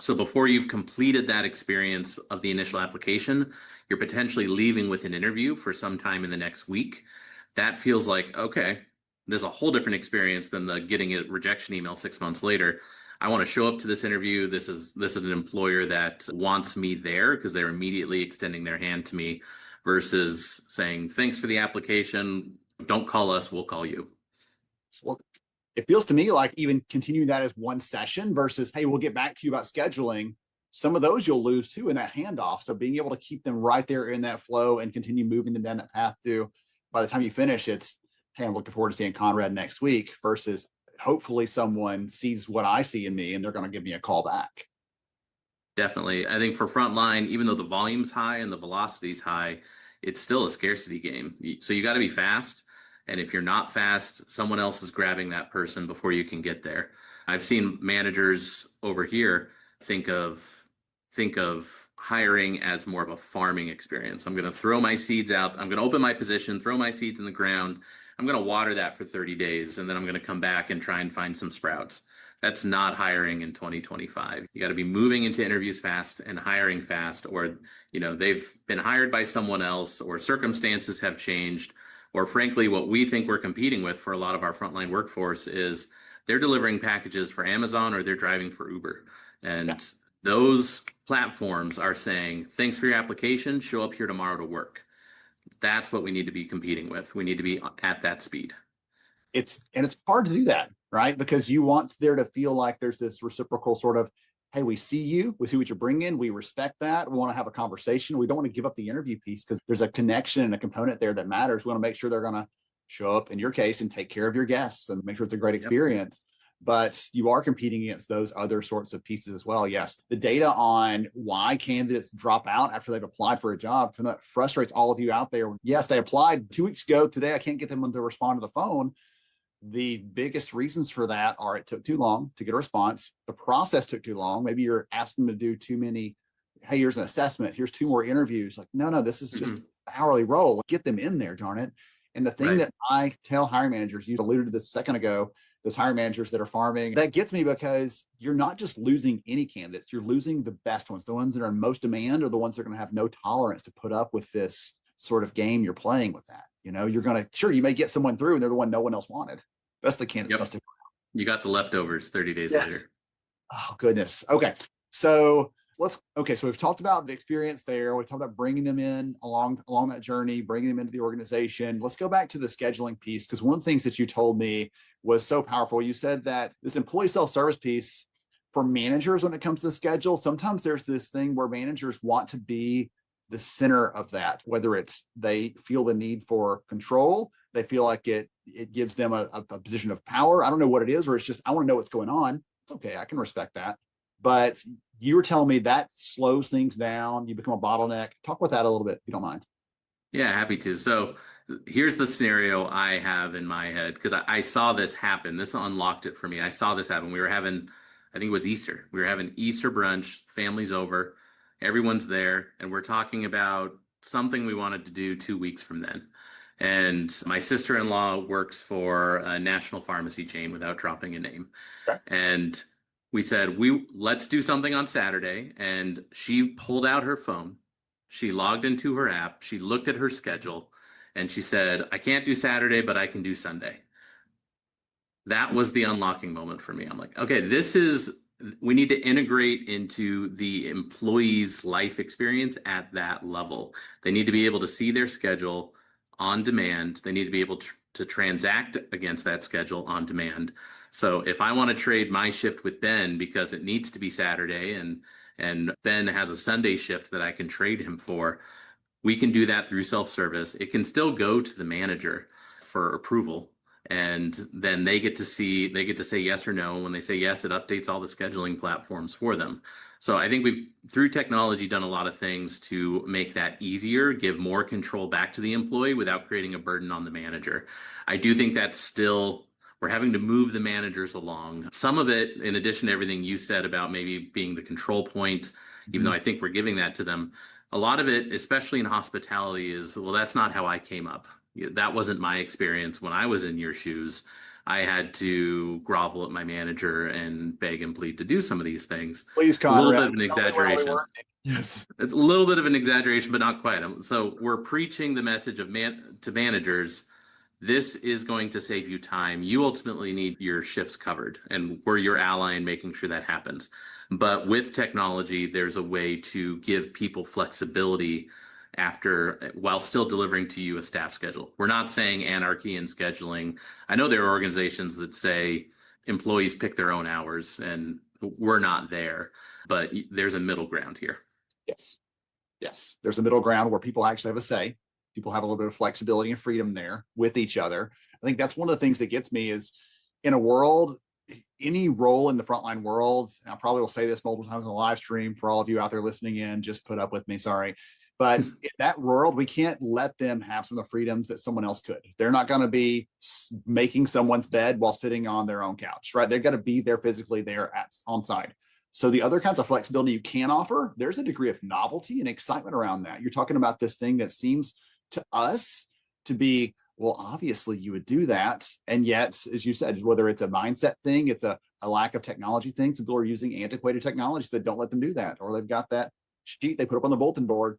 So before you've completed that experience of the initial application, you're potentially leaving with an interview for some time in the next week. That feels like, okay, there's a whole different experience than the getting a rejection email 6 months later. I want to show up to this interview. This is an employer that wants me there because they're immediately extending their hand to me versus saying, thanks for the application. Don't call us, we'll call you. Well, it feels to me like even continuing that as one session versus, hey, we'll get back to you about scheduling. Some of those you'll lose too in that handoff. So being able to keep them right there in that flow and continue moving them down that path to, by the time you finish, it's, hey, I'm looking forward to seeing Conrad next week versus hopefully someone sees what I see in me and they're going to give me a call back. Definitely. I think for frontline, even though the volume's high and the velocity's high, it's still a scarcity game. So you got to be fast. And if you're not fast, someone else is grabbing that person before you can get there. I've seen managers over here think of hiring as more of a farming experience. I'm going to throw my seeds out. I'm going to open my position, throw my seeds in the ground. I'm going to water that for 30 days, and then I'm going to come back and try and find some sprouts. That's not hiring in 2025. You got to be moving into interviews fast and hiring fast, or, they've been hired by someone else, or circumstances have changed, or frankly, what we think we're competing with for a lot of our frontline workforce is they're delivering packages for Amazon or they're driving for Uber. And those platforms are saying, thanks for your application, show up here tomorrow to work. That's what we need to be competing with. We need to be at that speed. It's hard to do that, right? Because you want there to feel like there's this reciprocal sort of, hey, we see you, we see what you're bringing, we respect that, we want to have a conversation. We don't want to give up the interview piece because there's a connection and a component there that matters. We want to make sure they're going to show up in your case and take care of your guests and make sure it's a great experience. But you are competing against those other sorts of pieces as well. Yes, the data on why candidates drop out after they've applied for a job, so that frustrates all of you out there. Yes, they applied 2 weeks ago. Today, I can't get them to respond to the phone. The biggest reasons for that are it took too long to get a response. The process took too long. Maybe you're asking them to do too many. Hey, here's an assessment. Here's 2 more interviews. Like, no, this is just an hourly role. Get them in there, darn it. And the thing that I tell hiring managers, you alluded to this a second ago, those hiring managers that are farming, that gets me because you're not just losing any candidates, you're losing the best ones. The ones that are in most demand are the ones that are going to have no tolerance to put up with this sort of game you're playing with that. You're going to, sure, you may get someone through and they're the one no one else wanted. That's the candidate. Yep. You got the leftovers 30 days later. Oh, goodness. Okay. So we've talked about the experience there. We talked about bringing them in along that journey, bringing them into the organization. Let's go back to the scheduling piece, because one of the things that you told me was so powerful. You said that this employee self-service piece for managers when it comes to the schedule, sometimes there's this thing where managers want to be the center of that, whether it's they feel the need for control, they feel like it gives them a position of power. I don't know what it is, or it's just, I want to know what's going on. It's okay. I can respect that. But you were telling me that slows things down. You become a bottleneck. Talk about that a little bit, if you don't mind. Yeah, happy to. So here's the scenario I have in my head, because I saw this happen. This unlocked it for me. I saw this happen. We were having, I think it was Easter. We were having Easter brunch, family's over, everyone's there, and we're talking about something we wanted to do 2 weeks from then. And my sister-in-law works for a national pharmacy chain without dropping a name. Okay. And we said, let's do something on Saturday. And she pulled out her phone. She logged into her app. She looked at her schedule and she said, I can't do Saturday, but I can do Sunday. That was the unlocking moment for me. I'm like, okay, we need to integrate into the employee's life experience at that level. They need to be able to see their schedule on demand. They need to be able to transact against that schedule on demand. So if I want to trade my shift with Ben because it needs to be Saturday and Ben has a Sunday shift that I can trade him for, we can do that through self-service. It can still go to the manager for approval. And then they get to say yes or no. When they say yes, it updates all the scheduling platforms for them. So I think we've, through technology, done a lot of things to make that easier, give more control back to the employee without creating a burden on the manager. I do think that's still, we're having to move the managers along. Some of it, in addition to everything you said about maybe being the control point, even though I think we're giving that to them, a lot of it, especially in hospitality, is, well, that's not how I came up. That wasn't my experience when I was in your shoes. I had to grovel at my manager and beg and plead to do some of these things. Please, Conrad. A little bit of an exaggeration. Yes. It's a little bit of an exaggeration, but not quite. So we're preaching the message of to managers. This is going to save you time. You ultimately need your shifts covered, and we're your ally in making sure that happens. But with technology, there's a way to give people flexibility while still delivering to you a staff schedule. We're not saying anarchy in scheduling. I know there are organizations that say employees pick their own hours, and we're not there, but there's a middle ground here. Yes. There's a middle ground where people actually have a say. People have a little bit of flexibility and freedom there with each other. I think that's one of the things that gets me is, in a world, any role in the frontline world, and I probably will say this multiple times on the live stream for all of you out there listening in, just put up with me, sorry. But in that world, we can't let them have some of the freedoms that someone else could. They're not going to be making someone's bed while sitting on their own couch, right? They've got to be there physically there on site. So the other kinds of flexibility you can offer, there's a degree of novelty and excitement around that. You're talking about this thing that seems to us to be, well, obviously you would do that. And yet, as you said, whether it's a mindset thing, it's a lack of technology thing. Some people are using antiquated technologies that don't let them do that, or they've got that sheet they put up on the bulletin board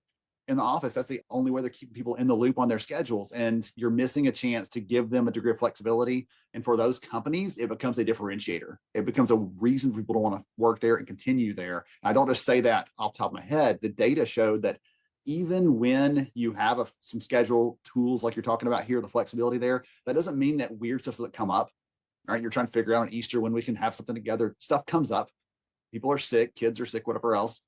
in the office. That's the only way they're keeping people in the loop on their schedules. And you're missing a chance to give them a degree of flexibility. And for those companies, it becomes a differentiator. It becomes a reason for people to want to work there and continue there. And I don't just say that off the top of my head. The data showed that even when you have some schedule tools like you're talking about here, the flexibility there, that doesn't mean that weird stuff doesn't come up. Right? You're trying to figure out on Easter when we can have something together. Stuff comes up. People are sick, kids are sick, whatever else.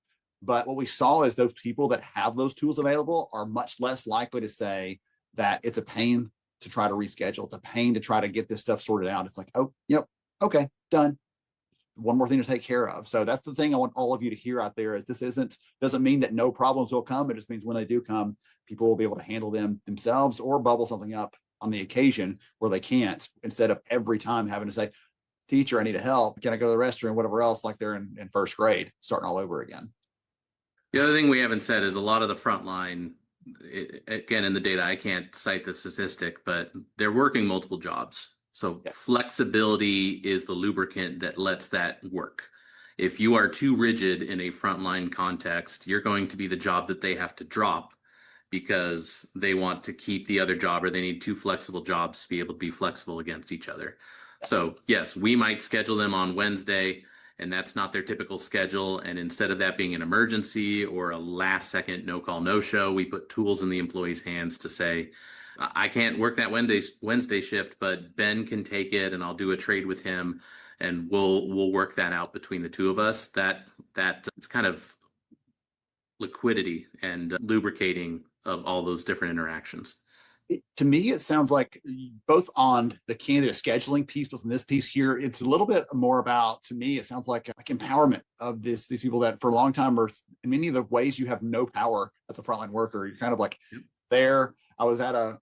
But what we saw is those people that have those tools available are much less likely to say that it's a pain to try to reschedule. It's a pain to try to get this stuff sorted out. It's like, oh, yep, okay, done. One more thing to take care of. So that's the thing I want all of you to hear out there is this doesn't mean that no problems will come. It just means when they do come, people will be able to handle them themselves or bubble something up on the occasion where they can't, instead of every time having to say, teacher, I need help. Can I go to the restroom? Whatever else, like they're in first grade, starting all over again. The other thing we haven't said is a lot of the frontline, again, in the data, I can't cite the statistic, but they're working multiple jobs. So flexibility is the lubricant that lets that work. If you are too rigid in a frontline context, you're going to be the job that they have to drop because they want to keep the other job, or they need two flexible jobs to be able to be flexible against each other. So yes, we might schedule them on Wednesday, and that's not their typical schedule. And instead of that being an emergency or a last second no call, no show, we put tools in the employee's hands to say, I can't work that Wednesday shift, but Ben can take it and I'll do a trade with him and we'll work that out between the two of us. That it's kind of liquidity and lubricating of all those different interactions. To me, it sounds like both on the candidate scheduling piece, both in this piece here, it's a little bit more about, to me, it sounds like empowerment of these people that for a long time are in many of the ways you have no power as a frontline worker. You're kind of like there. I was at a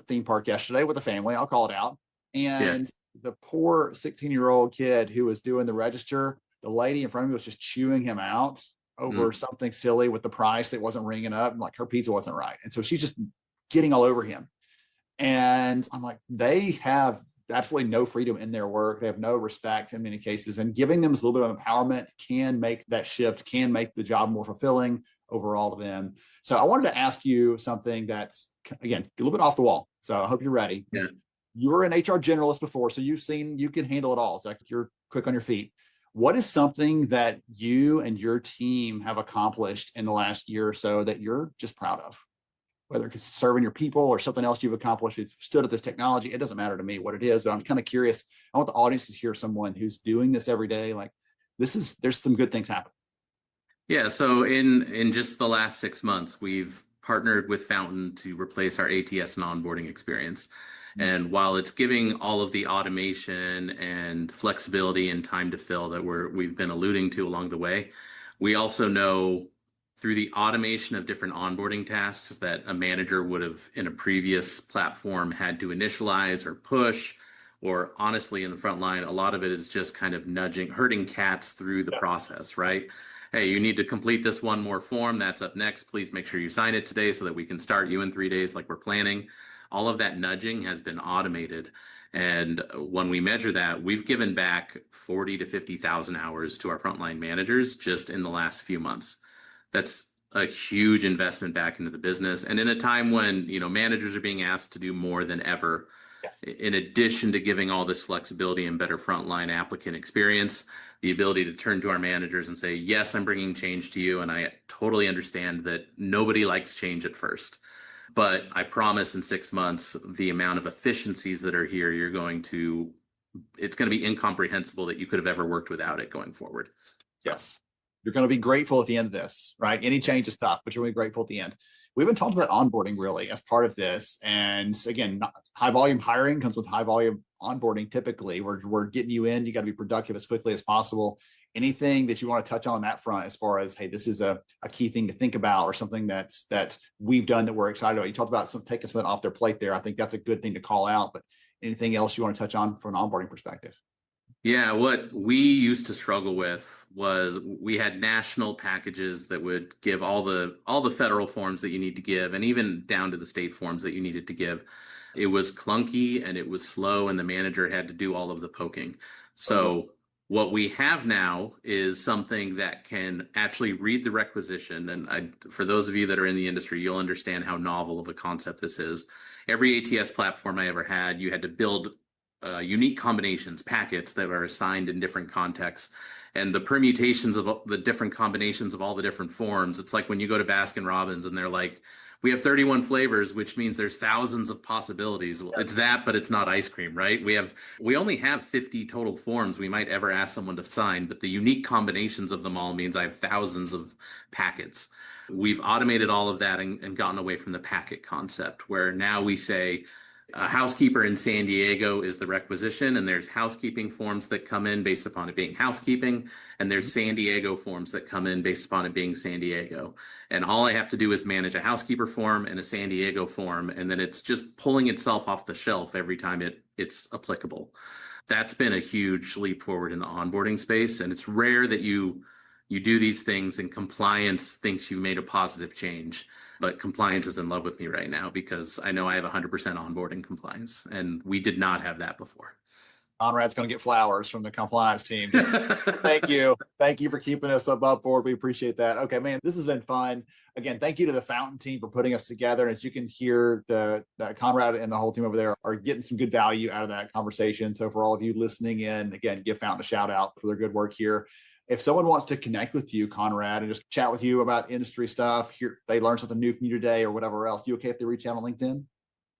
theme park yesterday with a family, I'll call it out. And the poor 16-year-old kid who was doing the register, the lady in front of me was just chewing him out over something silly with the price that wasn't ringing up, and like her pizza wasn't right. And so she's just getting all over him. And I'm like, they have absolutely no freedom in their work. They have no respect in many cases. And giving them a little bit of empowerment can make that shift, can make the job more fulfilling overall to them. So I wanted to ask you something that's, again, a little bit off the wall. So I hope you're ready. Yeah. You were an HR generalist before, so you can handle it all. So you're quick on your feet. What is something that you and your team have accomplished in the last year or so that you're just proud of? Whether it's serving your people or something else you've accomplished, you've stood at this technology, it doesn't matter to me what it is, but I'm kind of curious. I want the audience to hear someone who's doing this every day. Like there's some good things happening. Yeah, so in just the last 6 months, we've partnered with Fountain to replace our ATS and onboarding experience. And while it's giving all of the automation and flexibility and time to fill that we've been alluding to along the way, we also know through the automation of different onboarding tasks that a manager would have in a previous platform had to initialize or push, or honestly in the front line, a lot of it is just kind of herding cats through the process, right? Hey, you need to complete this one more form. That's up next. Please make sure you sign it today so that we can start you in 3 days like we're planning. All of that nudging has been automated. And when we measure that, we've given back 40 to 50,000 hours to our frontline managers just in the last few months. That's a huge investment back into the business. And in a time when, managers are being asked to do more than ever, in addition to giving all this flexibility and better frontline applicant experience, the ability to turn to our managers and say, yes, I'm bringing change to you. And I totally understand that nobody likes change at first. But I promise in 6 months, the amount of efficiencies that are here, it's going to be incomprehensible that you could have ever worked without it going forward. Yes. You're going to be grateful at the end of this, right? Any change is tough, but you're going to be grateful at the end. We haven't talked about onboarding really as part of this. And again, high volume hiring comes with high volume onboarding. Typically, we're getting you in. You got to be productive as quickly as possible. Anything that you want to touch on that front as far as, hey, this is a key thing to think about, or something that we've done that we're excited about? You talked about taking something off their plate there. I think that's a good thing to call out. But anything else you want to touch on from an onboarding perspective? Yeah, what we used to struggle with was we had national packages that would give all the federal forms that you need to give, and even down to the state forms that you needed to give. It was clunky and it was slow, and the manager had to do all of the poking. So what we have now is something that can actually read the requisition. And for those of you that are in the industry, you'll understand how novel of a concept this is. Every ATS platform I ever had, you had to build unique combinations, packets that are assigned in different contexts. And the permutations of the different combinations of all the different forms, it's like when you go to Baskin Robbins and they're like, we have 31 flavors, which means there's thousands of possibilities. Well, it's that, but it's not ice cream, right? We only have 50 total forms we might ever ask someone to sign, but the unique combinations of them all means I have thousands of packets. We've automated all of that and gotten away from the packet concept, where now we say, a housekeeper in San Diego is the requisition, and there's housekeeping forms that come in based upon it being housekeeping, and there's San Diego forms that come in based upon it being San Diego. And all I have to do is manage a housekeeper form and a San Diego form, and then it's just pulling itself off the shelf every time it's applicable. That's been a huge leap forward in the onboarding space, and it's rare that you do these things and compliance thinks you made a positive change. But compliance is in love with me right now because I know I have 100% onboarding compliance, and we did not have that before. Conrad's going to get flowers from the compliance team. Thank you. Thank you for keeping us above board. We appreciate that. Okay, man, this has been fun. Again, thank you to the Fountain team for putting us together. And as you can hear, the Conrad and the whole team over there are getting some good value out of that conversation. So for all of you listening in, again, give Fountain a shout out for their good work here. If someone wants to connect with you, Conrad, and just chat with you about industry stuff, here they learn something new from you today or whatever else, you okay if they reach out on LinkedIn?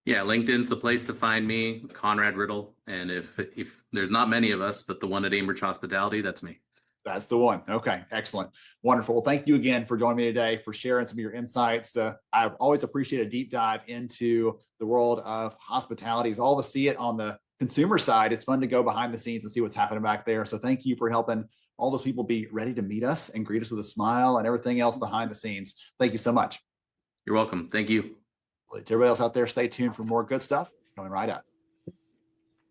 Yeah, LinkedIn's the place to find me, Conrad Riddle. And if there's not many of us, but the one at Ambridge Hospitality, that's me. That's the one. Okay, excellent. Wonderful. Well, thank you again for joining me today, for sharing some of your insights. I've always appreciated a deep dive into the world of hospitality. As all of us see it on the consumer side, it's fun to go behind the scenes and see what's happening back there. So thank you for helping all those people be ready to meet us and greet us with a smile and everything else behind the scenes. Thank you so much. You're welcome. Thank you. To everybody else out there, stay tuned for more good stuff coming right up.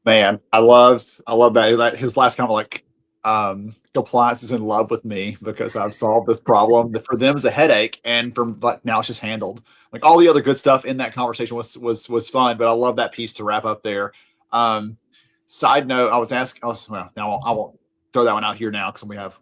Man, I love that his last comment, like, compliance is in love with me because I've solved this problem that for them is a headache, and from but now it's just handled. Like all the other good stuff in that conversation was fun, but I love that piece to wrap up there. Side note, I was asking. Oh, well, now I won't throw that one out here now because we have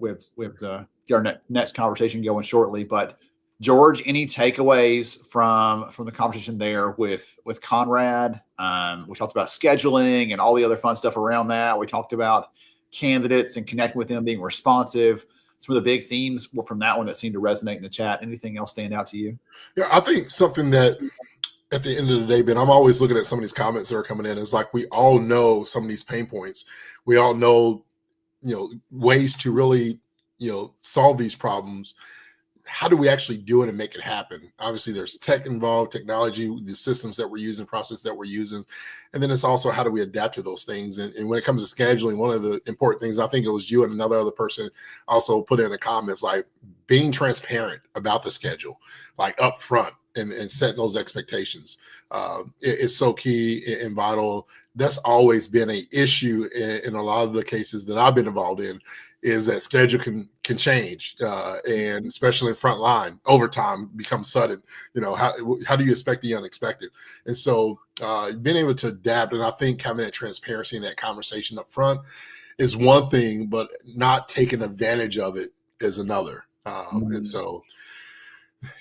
to get our next conversation going shortly. But George, any takeaways from the conversation there with Conrad? We talked about scheduling and all the other fun stuff around that. We talked about candidates and connecting with them, being responsive. Some of the big themes were from that one that seemed to resonate in the chat. Anything else stand out to you? Yeah, I think something that at the end of the day, Ben, I'm always looking at some of these comments that are coming in. It's like we all know some of these pain points. We all know, ways to really, solve these problems. How do we actually do it and make it happen? Obviously, there's tech involved, technology, the systems that we're using, process that we're using. And then it's also how do we adapt to those things? And when it comes to scheduling, one of the important things, I think it was you and another other person also put in the comments, like being transparent about the schedule, like up front and setting those expectations. It's so key and vital. That's always been an issue in a lot of the cases that I've been involved in, is that schedule can change, and especially in frontline, overtime becomes sudden. How do you expect the unexpected? And so being able to adapt, and I think having that transparency and that conversation up front is one thing, but not taking advantage of it is another. And so,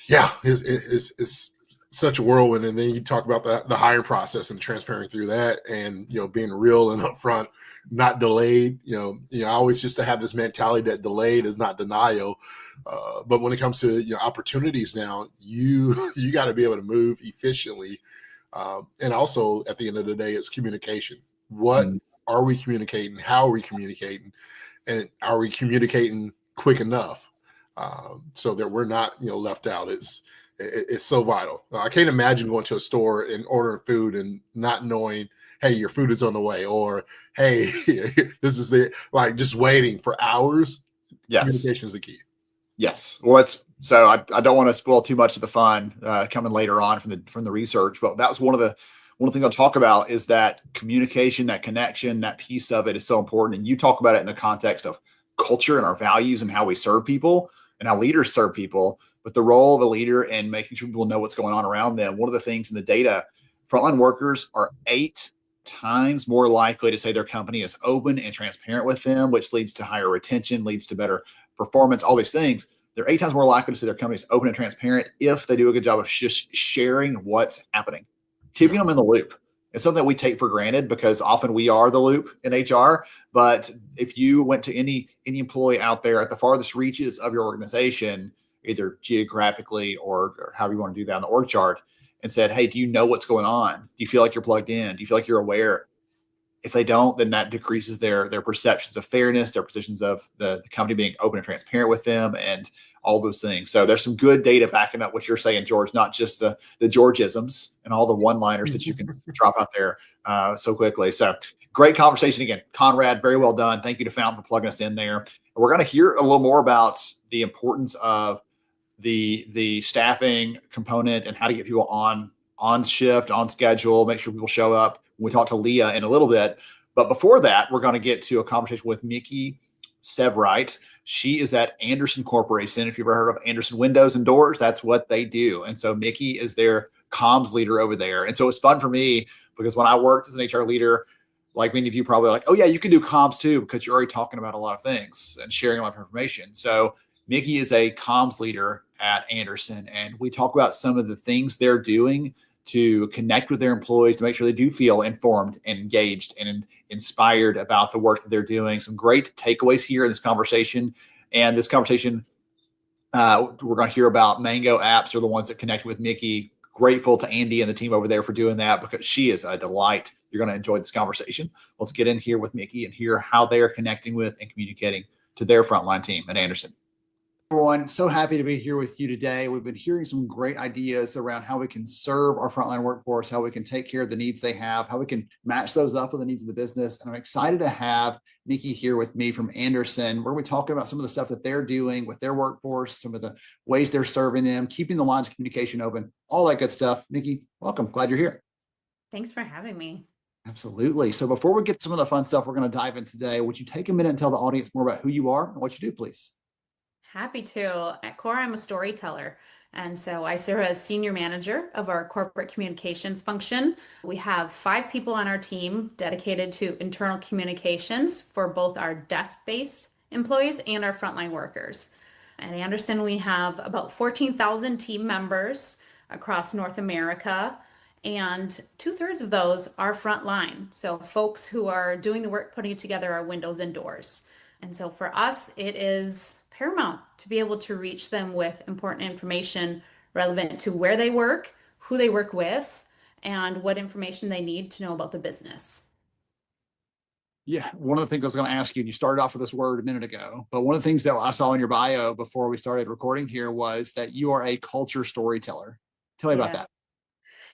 yeah, it's such a whirlwind. And then you talk about the hiring process and transparent through that, and being real and upfront, not delayed. I always used to have this mentality that delayed is not denial. But when it comes to opportunities now, you got to be able to move efficiently. And also at the end of the day, it's communication. What are we communicating? How are we communicating? And are we communicating quick enough so that we're not left out? It's so vital. I can't imagine going to a store and ordering food and not knowing, hey, your food is on the way, or hey, this is just waiting for hours. Yes. Communication is the key. Yes. Well, I don't want to spoil too much of the fun coming later on from the research, but that was one of the things I'll talk about is that communication, that connection, that piece of it is so important. And you talk about it in the context of culture and our values and how we serve people and how leaders serve people. But the role of a leader and making sure people know what's going on around them. One of the things in the data, frontline workers are 8 times more likely to say their company is open and transparent with them, which leads to higher retention, leads to better performance, all these things. They're 8 times more likely to say their company is open and transparent if they do a good job of just sharing what's happening, keeping them in the loop. It's something that we take for granted because often we are the loop in HR. But if you went to any employee out there at the farthest reaches of your organization, either geographically or however you want to do that on the org chart, and said, hey, do you know what's going on? Do you feel like you're plugged in? Do you feel like you're aware? If they don't, then that decreases their perceptions of fairness, their perceptions of the company being open and transparent with them, and all those things. So there's some good data backing up what you're saying, George, not just the Georgisms and all the one-liners that you can drop out there so quickly. So great conversation again. Conrad, very well done. Thank you to Fountain for plugging us in there. We're going to hear a little more about the importance of the staffing component and how to get people on shift, on schedule, make sure people show up. We talk to Leah in a little bit, but before that, we're going to get to a conversation with Mickey Severite. She is at Anderson Corporation. If you've ever heard of Anderson Windows and Doors, that's what they do. And so Mickey is their comms leader over there. And so it's fun for me because when I worked as an HR leader, like many of you probably like, oh yeah, you can do comms too, because you're already talking about a lot of things and sharing a lot of information. So Mickey is a comms leader at Anderson, and we talk about some of the things they're doing to connect with their employees, to make sure they do feel informed and engaged and inspired about the work that they're doing. Some great takeaways here in this conversation. And this conversation, we're going to hear about Mango apps are the ones that connect with Mickey. Grateful to Andy and the team over there for doing that because she is a delight. You're going to enjoy this conversation. Let's get in here with Mickey and hear how they are connecting with and communicating to their frontline team at Anderson. Everyone, so happy to be here with you today. We've been hearing some great ideas around how we can serve our frontline workforce, how we can take care of the needs they have, how we can match those up with the needs of the business. And I'm excited to have Nikki here with me from Anderson. We're going to be talking about some of the stuff that they're doing with their workforce, some of the ways they're serving them, keeping the lines of communication open, all that good stuff. Nikki, welcome. Glad you're here. Thanks for having me. Absolutely. So before we get to some of the fun stuff we're going to dive in today, would you take a minute and tell the audience more about who you are and what you do, please? Happy to. At core, I'm a storyteller. And so I serve as senior manager of our corporate communications function. We have 5 people on our team dedicated to internal communications for both our desk-based employees and our frontline workers. At Anderson, we have about 14,000 team members across North America, and 2/3 of those are frontline. So folks who are doing the work, putting together our windows and doors. And so for us, it is paramount to be able to reach them with important information relevant to where they work, who they work with, and what information they need to know about the business. Yeah, one of the things I was going to ask you, and you started off with this word a minute ago, but one of the things that I saw in your bio before we started recording here was that you are a culture storyteller. Tell me about that.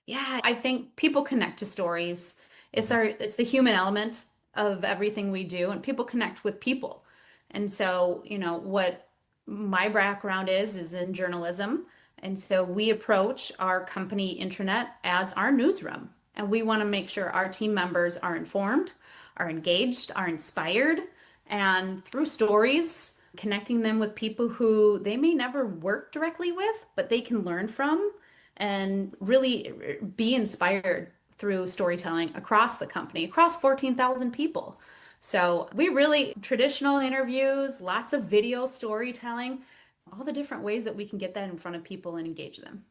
Yeah, I think people connect to stories. It's the human element of everything we do, and people connect with people. And so, what my background is in journalism. And so we approach our company intranet as our newsroom. And we want to make sure our team members are informed, are engaged, are inspired, and through stories, connecting them with people who they may never work directly with, but they can learn from and really be inspired through storytelling across the company, across 14,000 people. So we really traditional interviews, lots of video storytelling, all the different ways that we can get that in front of people and engage them.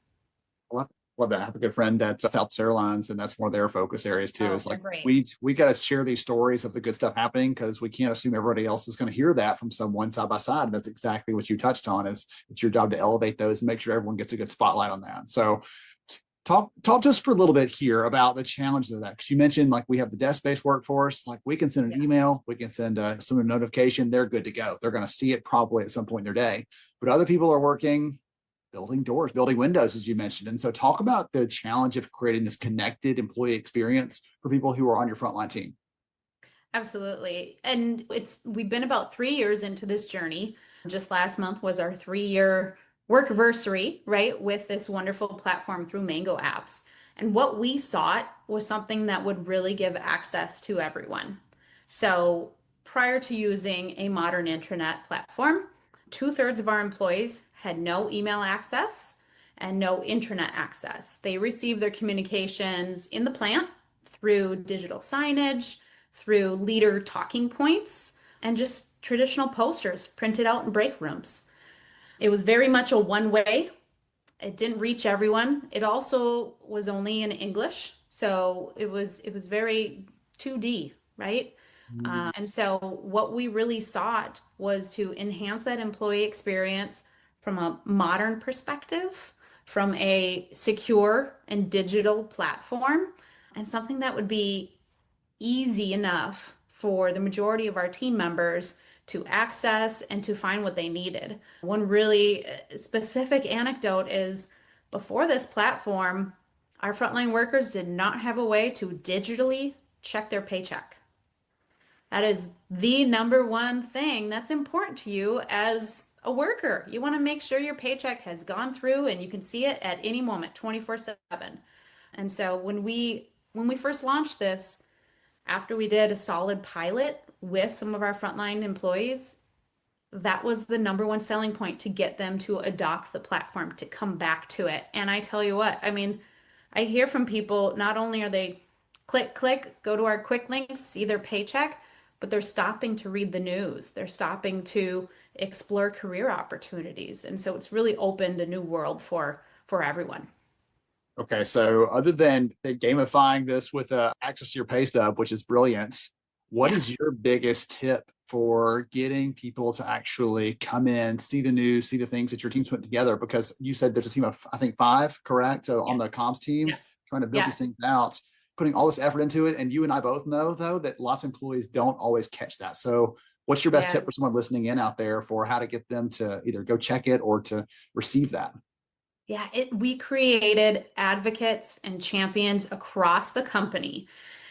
Love that. I have a good friend at South Airlines, and that's one of their focus areas too. It's like great. we got to share these stories of the good stuff happening because we can't assume everybody else is going to hear that from someone side by side. And that's exactly what you touched on. Is it's your job to elevate those and make sure everyone gets a good spotlight on that. So talk just for a little bit here about the challenges of that, because you mentioned like we have the desk-based workforce. Like we can send an email, we can send some notification, they're good to go. They're going to see it probably at some point in their day. But other people are working building doors, building windows, as you mentioned. And so talk about the challenge of creating this connected employee experience for people who are on your frontline team. Absolutely. And we've been about 3 years into this journey. Just last month was our 3-year workversary, right, with this wonderful platform through Mango Apps. And what we sought was something that would really give access to everyone. So prior to using a modern intranet platform, 2/3 of our employees had no email access and no intranet access. They received their communications in the plant through digital signage, through leader talking points, and just traditional posters printed out in break rooms. It was very much a one-way. It didn't reach everyone. It also was only in English, so it was very 2D, right? And so what we really sought was to enhance that employee experience from a modern perspective, from a secure and digital platform, and something that would be easy enough for the majority of our team members to access and to find what they needed. One really specific anecdote is before this platform, our frontline workers did not have a way to digitally check their paycheck. That is the number one thing that's important to you as a worker. You want to make sure your paycheck has gone through and you can see it at any moment, 24/7. And so when we first launched this, after we did a solid pilot with some of our frontline employees, that was the number one selling point to get them to adopt the platform, to come back to it. And I tell you what, I mean, I hear from people, not only are they click, go to our quick links, see their paycheck, but they're stopping to read the news. They're stopping to explore career opportunities. And so it's really opened a new world for everyone. Okay, so other than the gamifying this with access to your pay stub, which is brilliant, what is your biggest tip for getting people to actually come in, see the news, see the things that your team's putting together? Because you said there's a team of, I think, 5, correct? So on the comms team, trying to build these things out, putting all this effort into it. And you and I both know, though, that lots of employees don't always catch that. So What's your best Yeah. tip for someone listening in out there for how to get them to either go check it or to receive that? Yeah, we created advocates and champions across the company.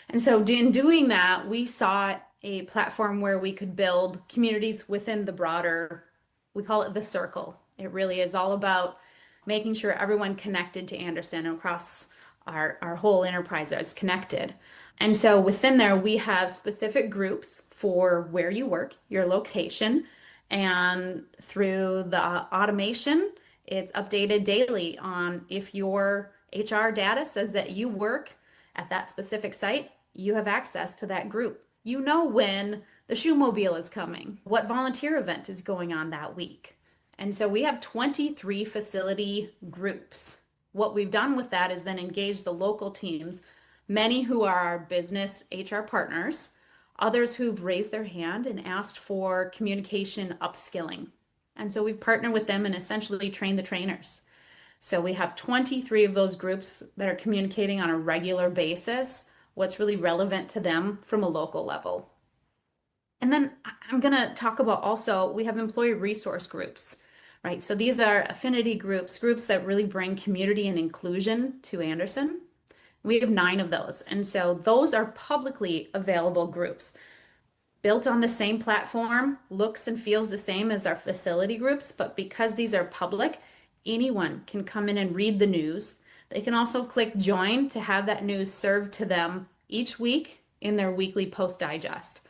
And so in doing that, we sought a platform where we could build communities within the broader, we call it the circle. It really is all about making sure everyone connected to Anderson across our whole enterprise is connected. And so within there, we have specific groups for where you work, your location, and through the automation, it's updated daily on if your HR data says that you work at that specific site, you have access to that group. You know when the shoemobile is coming, what volunteer event is going on that week. And so we have 23 facility groups. What we've done with that is then engage the local teams, many who are our business HR partners, others who've raised their hand and asked for communication upskilling. And so we've partnered with them and essentially trained the trainers. So we have 23 of those groups that are communicating on a regular basis what's really relevant to them from a local level. And then I'm going to talk about also, we have employee resource groups, right? So these are affinity groups, groups that really bring community and inclusion to Anderson. We have 9 of those. And so those are publicly available groups built on the same platform, looks and feels the same as our facility groups, but because these are public, anyone can come in and read the news. They can also click join to have that news served to them each week in their weekly post digest,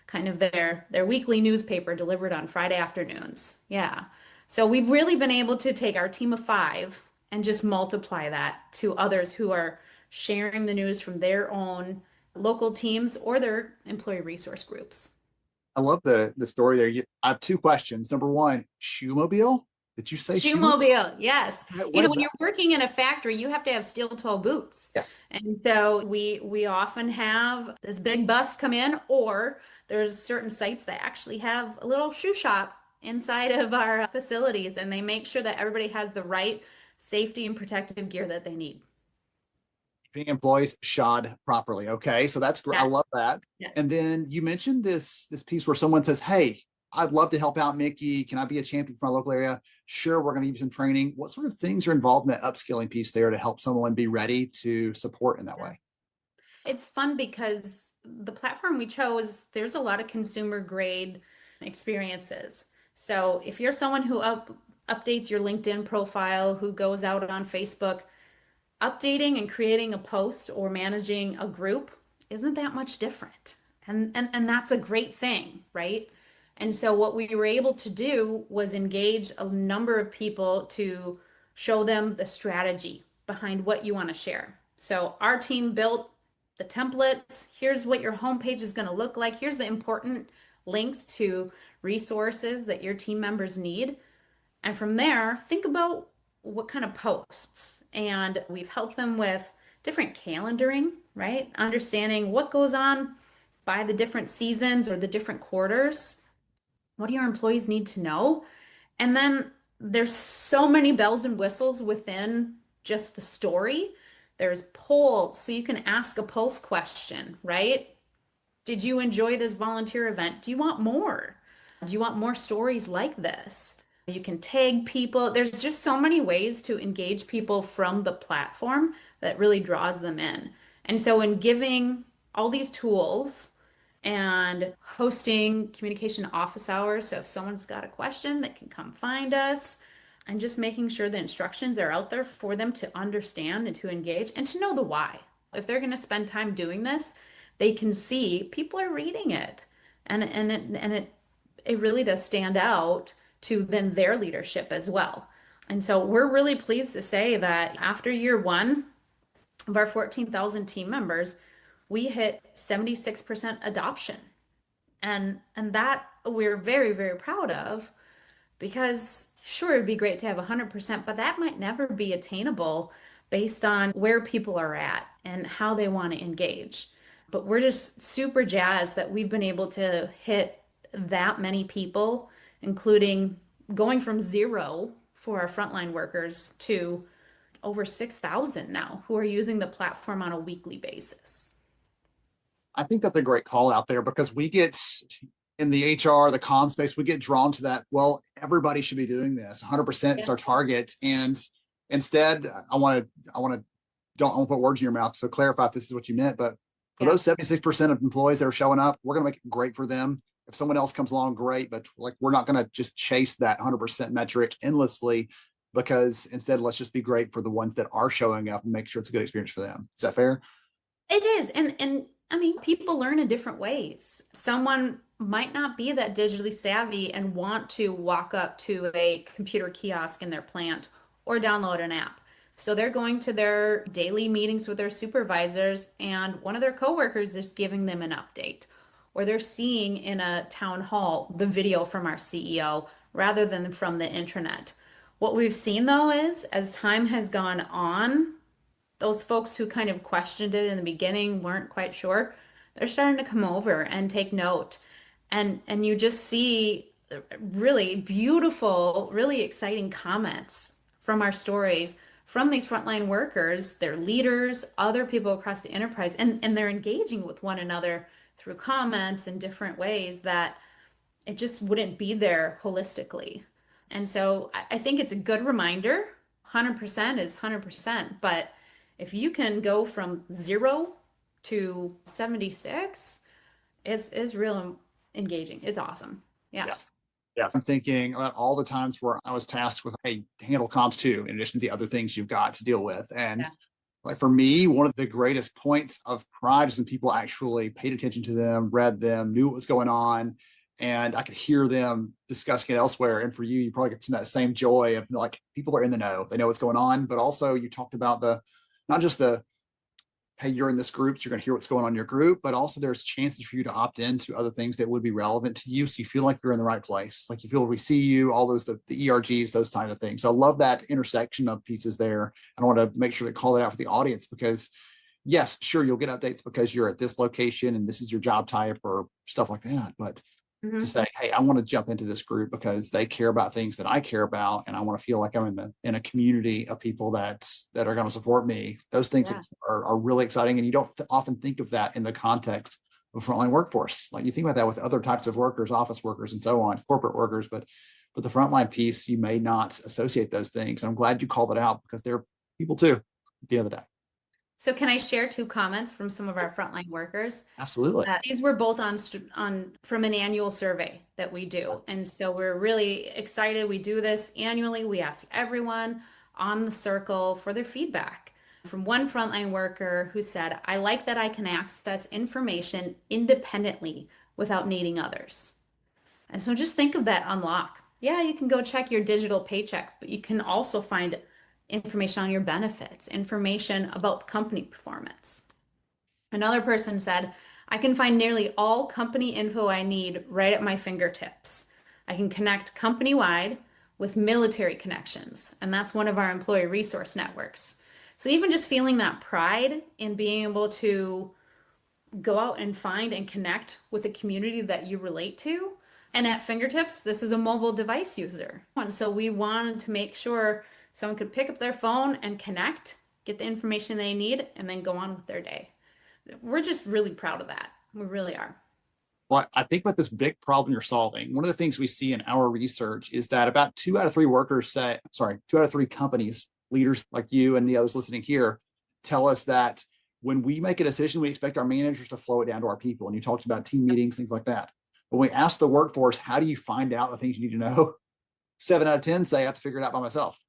kind of their weekly newspaper delivered on Friday afternoons. Yeah. So we've really been able to take our team of 5 and just multiply that to others who are sharing the news from their own local teams or their employee resource groups. I love the story there. I have 2 questions. Number 1, shoemobile. Did you say Shoemobile, yes. What You know, is when that? you're working in a factory, you have to have steel toe boots. Yes. And so we often have this big bus come in, or there's certain sites that actually have a little shoe shop inside of our facilities, and they make sure that everybody has the right safety and protective gear that they need. Keeping employees shod properly. Okay, so that's great. I Yeah. love that. Yeah. And then you mentioned this piece where someone says, "Hey, I'd love to help out Mickey. Can I be a champion for my local area?" Sure, we're going to give you some training. What sort of things are involved in that upskilling piece there to help someone be ready to support in that way? It's fun because the platform we chose, there's a lot of consumer grade experiences. So if you're someone who updates your LinkedIn profile, who goes out on Facebook, updating and creating a post or managing a group isn't that much different. And that's a great thing, right? And so what we were able to do was engage a number of people to show them the strategy behind what you want to share. So our team built the templates. Here's what your homepage is going to look like. Here's the important links to resources that your team members need. And from there, think about what kind of posts. And we've helped them with different calendaring, right? Understanding what goes on by the different seasons or the different quarters. What do your employees need to know? And then there's so many bells and whistles within just the story. There's polls, so you can ask a pulse question, right? Did you enjoy this volunteer event? Do you want more? Do you want more stories like this? You can tag people. There's just so many ways to engage people from the platform that really draws them in. And so in giving all these tools and hosting communication office hours, so if someone's got a question, they can come find us, and just making sure the instructions are out there for them to understand and to engage and to know the why. If they're going to spend time doing this, they can see people are reading it, and it really does stand out to then their leadership as well. And so we're really pleased to say that after year 1 of our 14,000 team members, we hit 76% adoption. And that we're very, very proud of, because sure, it'd be great to have 100%, but that might never be attainable based on where people are at and how they want to engage. But we're just super jazzed that we've been able to hit that many people, including going from 0 for our frontline workers to over 6,000 now who are using the platform on a weekly basis. I think that's a great call out there because we get in the HR, the comm space, we get drawn to that. Well, everybody should be doing this. 100% is our target. And instead, I want to put words in your mouth. So clarify if this is what you meant. But for those 76% of employees that are showing up, we're going to make it great for them. If someone else comes along, great. But like, we're not going to just chase that 100% metric endlessly, because instead, let's just be great for the ones that are showing up and make sure it's a good experience for them. Is that fair? It is. And I mean, people learn in different ways. Someone might not be that digitally savvy and want to walk up to a computer kiosk in their plant or download an app. So they're going to their daily meetings with their supervisors, and one of their coworkers is giving them an update, or they're seeing in a town hall the video from our CEO rather than from the intranet. What we've seen though is, as time has gone on, those folks who kind of questioned it in the beginning, weren't quite sure, they're starting to come over and take note. And you just see really beautiful, really exciting comments from our stories from these frontline workers, their leaders, other people across the enterprise, and they're engaging with one another through comments in different ways that it just wouldn't be there holistically. And so I think it's a good reminder. 100% is 100%, but if you can go from 0 to 76, it's real engaging. It's awesome. Yeah. Yes. Yeah. I'm thinking about all the times where I was tasked with, hey, handle comms too, in addition to the other things you've got to deal with. And like for me, one of the greatest points of pride is when people actually paid attention to them, read them, knew what was going on, and I could hear them discussing it elsewhere. And for you, you probably get to that same joy of like, people are in the know, they know what's going on, but also you talked about not just the, hey, you're in this group, so you're going to hear what's going on in your group, but also there's chances for you to opt into other things that would be relevant to you. So you feel like you're in the right place. Like you feel we see you, all those, the ERGs, those kind of things. So I love that intersection of pieces there. And I want to make sure to call it out for the audience, because yes, sure, you'll get updates because you're at this location and this is your job type or stuff like that. But to say, hey, I want to jump into this group because they care about things that I care about, and I want to feel like I'm in a community of people that are going to support me. Those things are really exciting, and you don't often think of that in the context of frontline workforce. Like you think about that with other types of workers, office workers, and so on, corporate workers, but the frontline piece, you may not associate those things. And I'm glad you called it out, because they're people too at the end of the day. So can I share 2 comments from some of our frontline workers? Absolutely. These were both on from an annual survey that we do. And so we're really excited. We do this annually. We ask everyone on the circle for their feedback. From one frontline worker who said, I like that I can access information independently without needing others. And so just think of that unlock. Yeah, you can go check your digital paycheck, but you can also find information on your benefits, information about company performance. Another person said, I can find nearly all company info I need right at my fingertips. I can connect company-wide with military connections, and that's one of our employee resource networks. So even just feeling that pride in being able to go out and find and connect with a community that you relate to. And at fingertips, this is a mobile device user. And so we wanted to make sure someone could pick up their phone and connect, get the information they need, and then go on with their day. We're just really proud of that. We really are. Well, I think with this big problem you're solving, one of the things we see in our research is that about 2 out of 3 2 out of 3 companies, leaders like you and the others listening here, tell us that when we make a decision, we expect our managers to flow it down to our people. And you talked about team meetings, things like that. When we ask the workforce, how do you find out the things you need to know? 7 out of 10 say I have to figure it out by myself.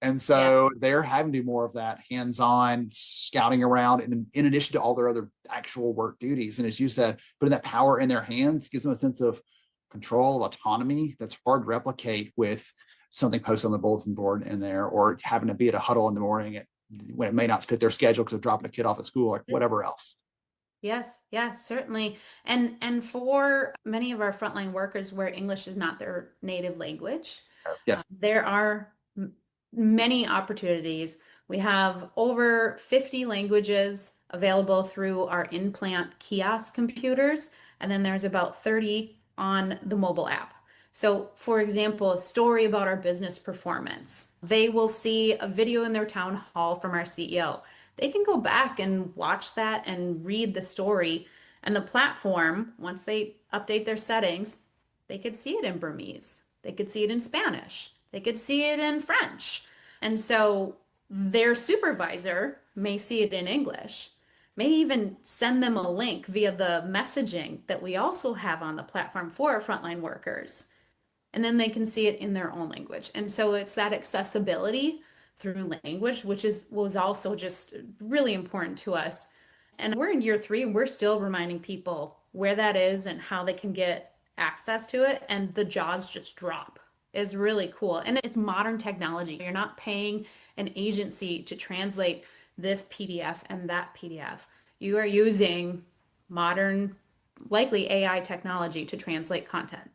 And so they're having to do more of that hands-on scouting around in addition to all their other actual work duties. And as you said, putting that power in their hands gives them a sense of control, of autonomy that's hard to replicate with something posted on the bulletin board in there, or having to be at a huddle in the morning when it may not fit their schedule because they're dropping a kid off at school or whatever else. Yes, certainly. And for many of our frontline workers where English is not their native language, there are many opportunities. We have over 50 languages available through our in-plant kiosk computers, and then there's about 30 on the mobile app. So for example, a story about our business performance. They will see a video in their town hall from our CEO. They can go back and watch that and read the story And the platform, once they update their settings, they could see it in Burmese. They could see it in Spanish. They could see it in French. And so their supervisor may see it in English, may even send them a link via the messaging that we also have on the platform for our frontline workers. And then they can see it in their own language. And so it's that accessibility through language, which was also just really important to us. And we're in year 3 and we're still reminding people where that is and how they can get access to it. And the jaws just drop. It's really cool. And it's modern technology. You're not paying an agency to translate this PDF and that PDF. You are using modern, likely AI technology to translate content.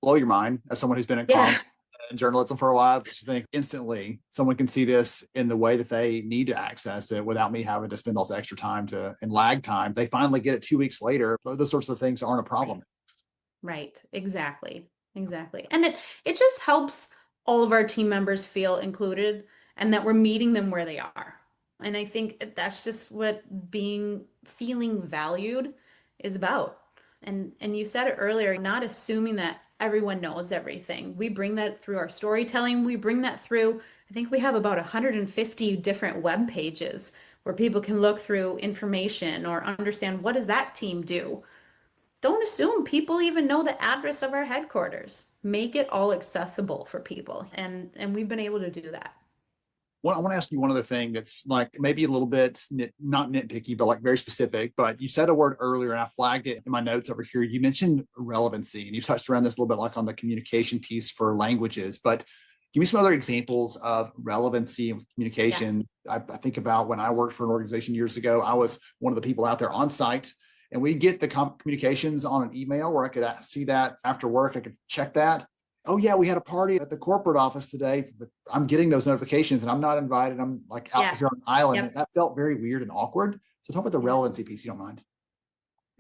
Blow your mind as someone who's been in comms and journalism for a while. Just think instantly someone can see this in the way that they need to access it without me having to spend all this extra time and lag time. They finally get it 2 weeks later. Those sorts of things aren't a problem. Right. Exactly. And it just helps all of our team members feel included and that we're meeting them where they are. And I think that's just what feeling valued is about. And you said it earlier, not assuming that everyone knows everything. We bring that through our storytelling. We bring that through, I think we have about 150 different web pages where people can look through information or understand, what does that team do? Don't assume people even know the address of our headquarters. Make it all accessible for people. And we've been able to do that. Well, I want to ask you one other thing that's like maybe a little bit not nitpicky, but like very specific. But you said a word earlier and I flagged it in my notes over here. You mentioned relevancy and you touched around this a little bit like on the communication piece for languages. But give me some other examples of relevancy and communication. Yeah. I think about when I worked for an organization years ago, I was one of the people out there on site. And we get the communications on an email where I could see that after work. I could check that. Oh yeah, we had a party at the corporate office today, but I'm getting those notifications and I'm not invited. I'm like out here on an island. Yep. That felt very weird and awkward. So talk about the relevancy piece, you don't mind.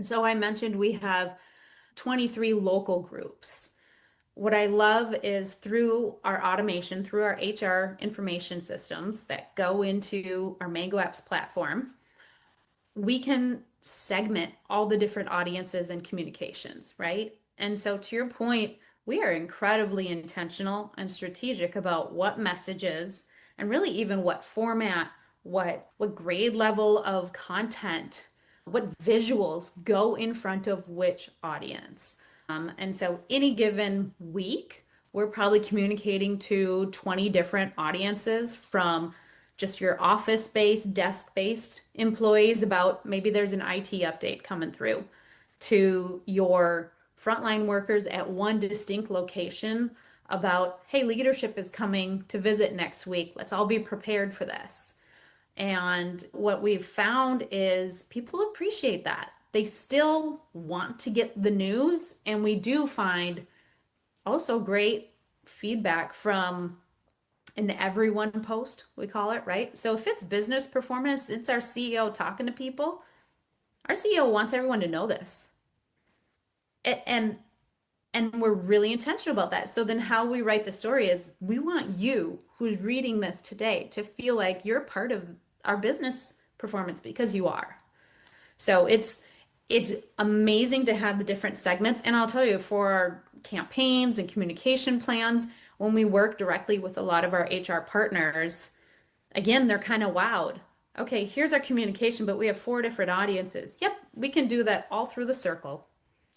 So I mentioned we have 23 local groups. What I love is through our automation, through our HR information systems that go into our Mango Apps platform, we can segment all the different audiences and communications, right? And so to your point, we are incredibly intentional and strategic about what messages and really even what format, what grade level of content, what visuals go in front of which audience. And so any given week, we're probably communicating to 20 different audiences, from just your office-based, desk-based employees about maybe there's an IT update coming through, to your frontline workers at one distinct location about, hey, leadership is coming to visit next week. Let's all be prepared for this. And what we've found is people appreciate that. They still want to get the news. And we do find also great feedback from an everyone post, we call it, right? So if it's business performance, it's our CEO talking to people. Our CEO wants everyone to know this. And we're really intentional about that. So then how we write the story is, we want you who's reading this today to feel like you're part of our business performance, because you are. So it's amazing to have the different segments. And I'll tell you, for our campaigns and communication plans, when we work directly with a lot of our HR partners, again, they're kind of wowed. Okay, here's our communication, but we have 4 different audiences. Yep, we can do that all through the circle.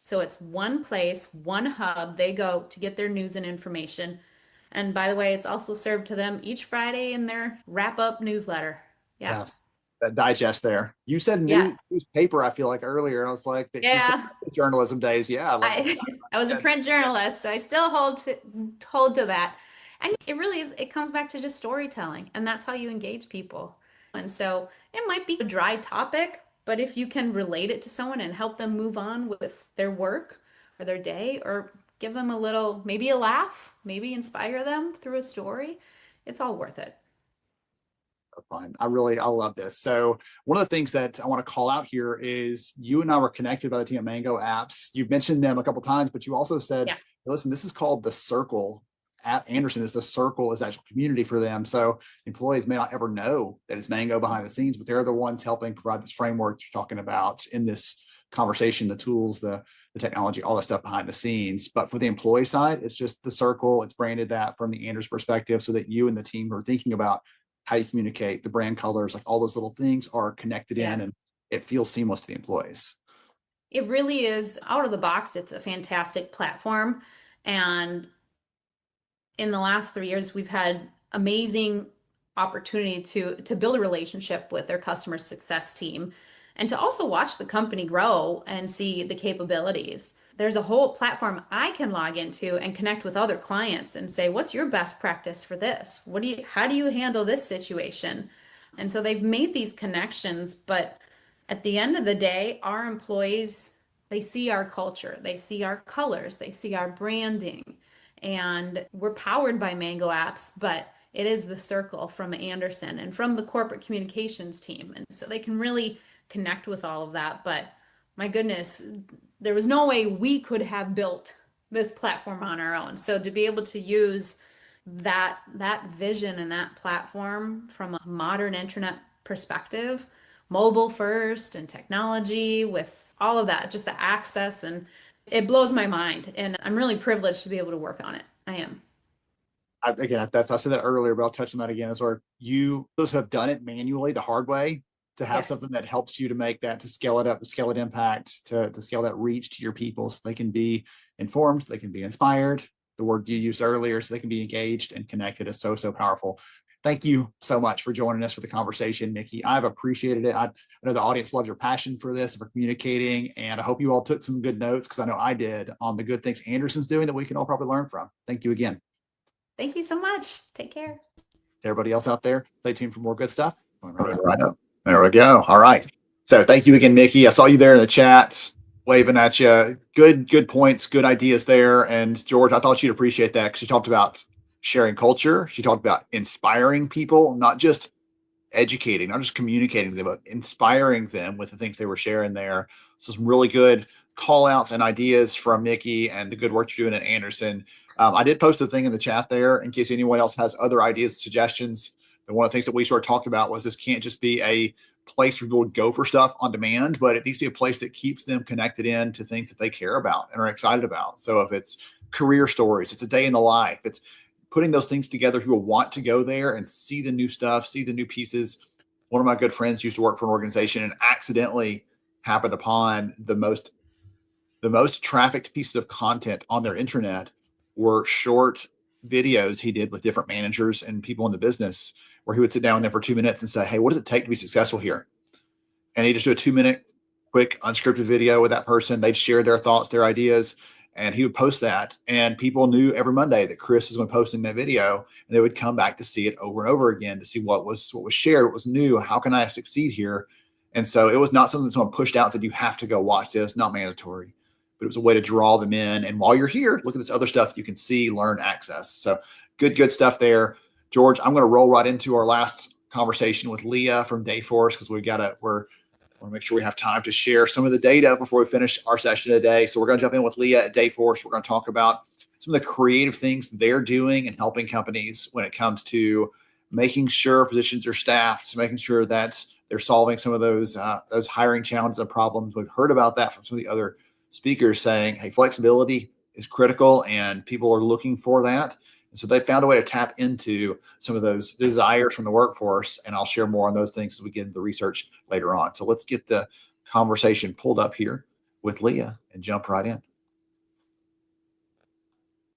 So it's one place, one hub they go to get their news and information. And by the way, it's also served to them each Friday in their wrap-up newsletter. Yeah. Yes, that digest there. You said newspaper, I feel like earlier. I was like, journalism days. Yeah. I was a print journalist, so I still hold to that. And it really is, it comes back to just storytelling. And that's how you engage people. And so it might be a dry topic, but if you can relate it to someone and help them move on with their work or their day, or give them a little, maybe a laugh, maybe inspire them through a story, it's all worth it. Fine. I love this. So one of the things that I want to call out here is you and I were connected by the team at Mango Apps. You've mentioned them a couple of times, but you also said, listen, this is called the circle Anderson is the circle, is actual community for them. So employees may not ever know that it's Mango behind the scenes, but they're the ones helping provide this framework you're talking about in this conversation, the tools, the technology, all that stuff behind the scenes. But for the employee side, it's just the circle. It's branded that from the Anders perspective so that you and the team are thinking about how you communicate, the brand colors, like all those little things are connected in, and it feels seamless to the employees. It really is out of the box. It's a fantastic platform. And in the last 3 years, we've had amazing opportunity to build a relationship with their customer success team and to also watch the company grow and see the capabilities. There's a whole platform I can log into and connect with other clients and say, what's your best practice for this? How do you handle this situation? And so they've made these connections, but at the end of the day, our employees, they see our culture, they see our colors, they see our branding, and we're powered by Mango Apps, but it is the circle from Anderson and from the corporate communications team. And so they can really connect with all of that. But my goodness, there was no way we could have built this platform on our own. So to be able to use that vision and that platform from a modern internet perspective, mobile first and technology with all of that, just the access, and it blows my mind. And I'm really privileged to be able to work on it. I am. I said that earlier, but I'll touch on that again. Is where those who have done it manually the hard way, to have something that helps you to make that, to scale it up, to scale it impact, to scale that reach to your people so they can be informed, they can be inspired. The word you used earlier, so they can be engaged and connected, is so powerful. Thank you so much for joining us for the conversation, Nikki. I've appreciated it. I know the audience loves your passion for this, for communicating, and I hope you all took some good notes, because I know I did, on the good things Anderson's doing that we can all probably learn from. Thank you again. Thank you so much. Take care. Everybody else out there, stay tuned for more good stuff. Right up. There we go. All right. So thank you again, Nikki. I saw you there in the chat waving at you. Good points, good ideas there. And George, I thought you'd appreciate that, because you talked about sharing culture. She talked about inspiring people, not just educating, not just communicating to them, but inspiring them with the things they were sharing there. So some really good call outs and ideas from Nikki and the good work you're doing at Anderson. I did post a thing in the chat there in case anyone else has other ideas, suggestions. And one of the things that we sort of talked about was this can't just be a place where people would go for stuff on demand, but it needs to be a place that keeps them connected in to things that they care about and are excited about. So if it's career stories, it's a day in the life, it's putting those things together, people want to go there and see the new stuff, see the new pieces. One of my good friends used to work for an organization and accidentally happened upon the most trafficked pieces of content on their intranet were short videos he did with different managers and people in the business, where he would sit down there for 2 minutes and say, hey, what does it take to be successful here? And he just do a 2-minute quick unscripted video with that person. They'd share their thoughts, their ideas, and he would post that. And people knew every Monday that Chris was going to post in that video, and they would come back to see it over and over again to see what was shared, what was new, how can I succeed here? And so it was not something that someone pushed out that you have to go watch this, not mandatory, but it was a way to draw them in. And while you're here, look at this other stuff you can see, learn, access. So good stuff there. George, I'm going to roll right into our last conversation with Leah from Dayforce, because we want to make sure we have time to share some of the data before we finish our session today. So we're going to jump in with Leah at Dayforce. We're going to talk about some of the creative things they're doing and helping companies when it comes to making sure positions are staffed, making sure that they're solving some of those hiring challenges and problems. We've heard about that from some of the other speakers saying, hey, flexibility is critical and people are looking for that. And so they found a way to tap into some of those desires from the workforce. And I'll share more on those things as we get into the research later on. So let's get the conversation pulled up here with Leah and jump right in.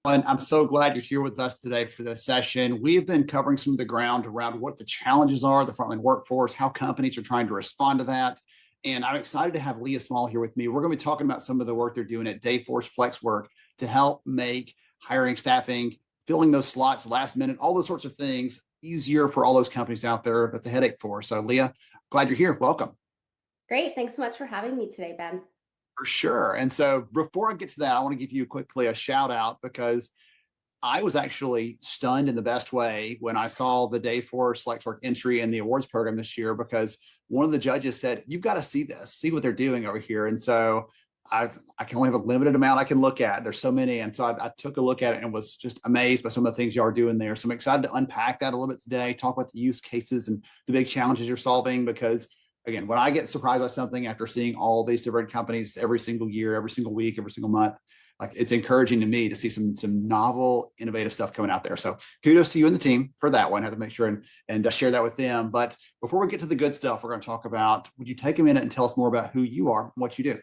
And I'm so glad you're here with us today for this session. We have been covering some of the ground around what the challenges are, the frontline workforce, how companies are trying to respond to that. And I'm excited to have Leah Small here with me. We're going to be talking about some of the work they're doing at Dayforce FlexWork to help make hiring, staffing, filling those slots last minute, all those sorts of things easier for all those companies out there that's a headache for. So Leah, glad you're here. Welcome. Great. Thanks so much for having me today, Ben. For sure. And so before I get to that, I want to give you quickly a shout out, because I was actually stunned in the best way when I saw the Dayforce FlexWork entry in the awards program this year, because one of the judges said, you've got to see this, see what they're doing over here. And so I can only have a limited amount I can look at. There's so many. And so I took a look at it and was just amazed by some of the things you are doing there. So I'm excited to unpack that a little bit today, talk about the use cases and the big challenges you're solving. Because again, when I get surprised by something after seeing all these different companies every single year, every single week, every single month, like it's encouraging to me to see some novel, innovative stuff coming out there. So kudos to you and the team for that one. I have to make sure and share that with them. But before we get to the good stuff, we're going to talk about, would you take a minute and tell us more about who you are and what you do?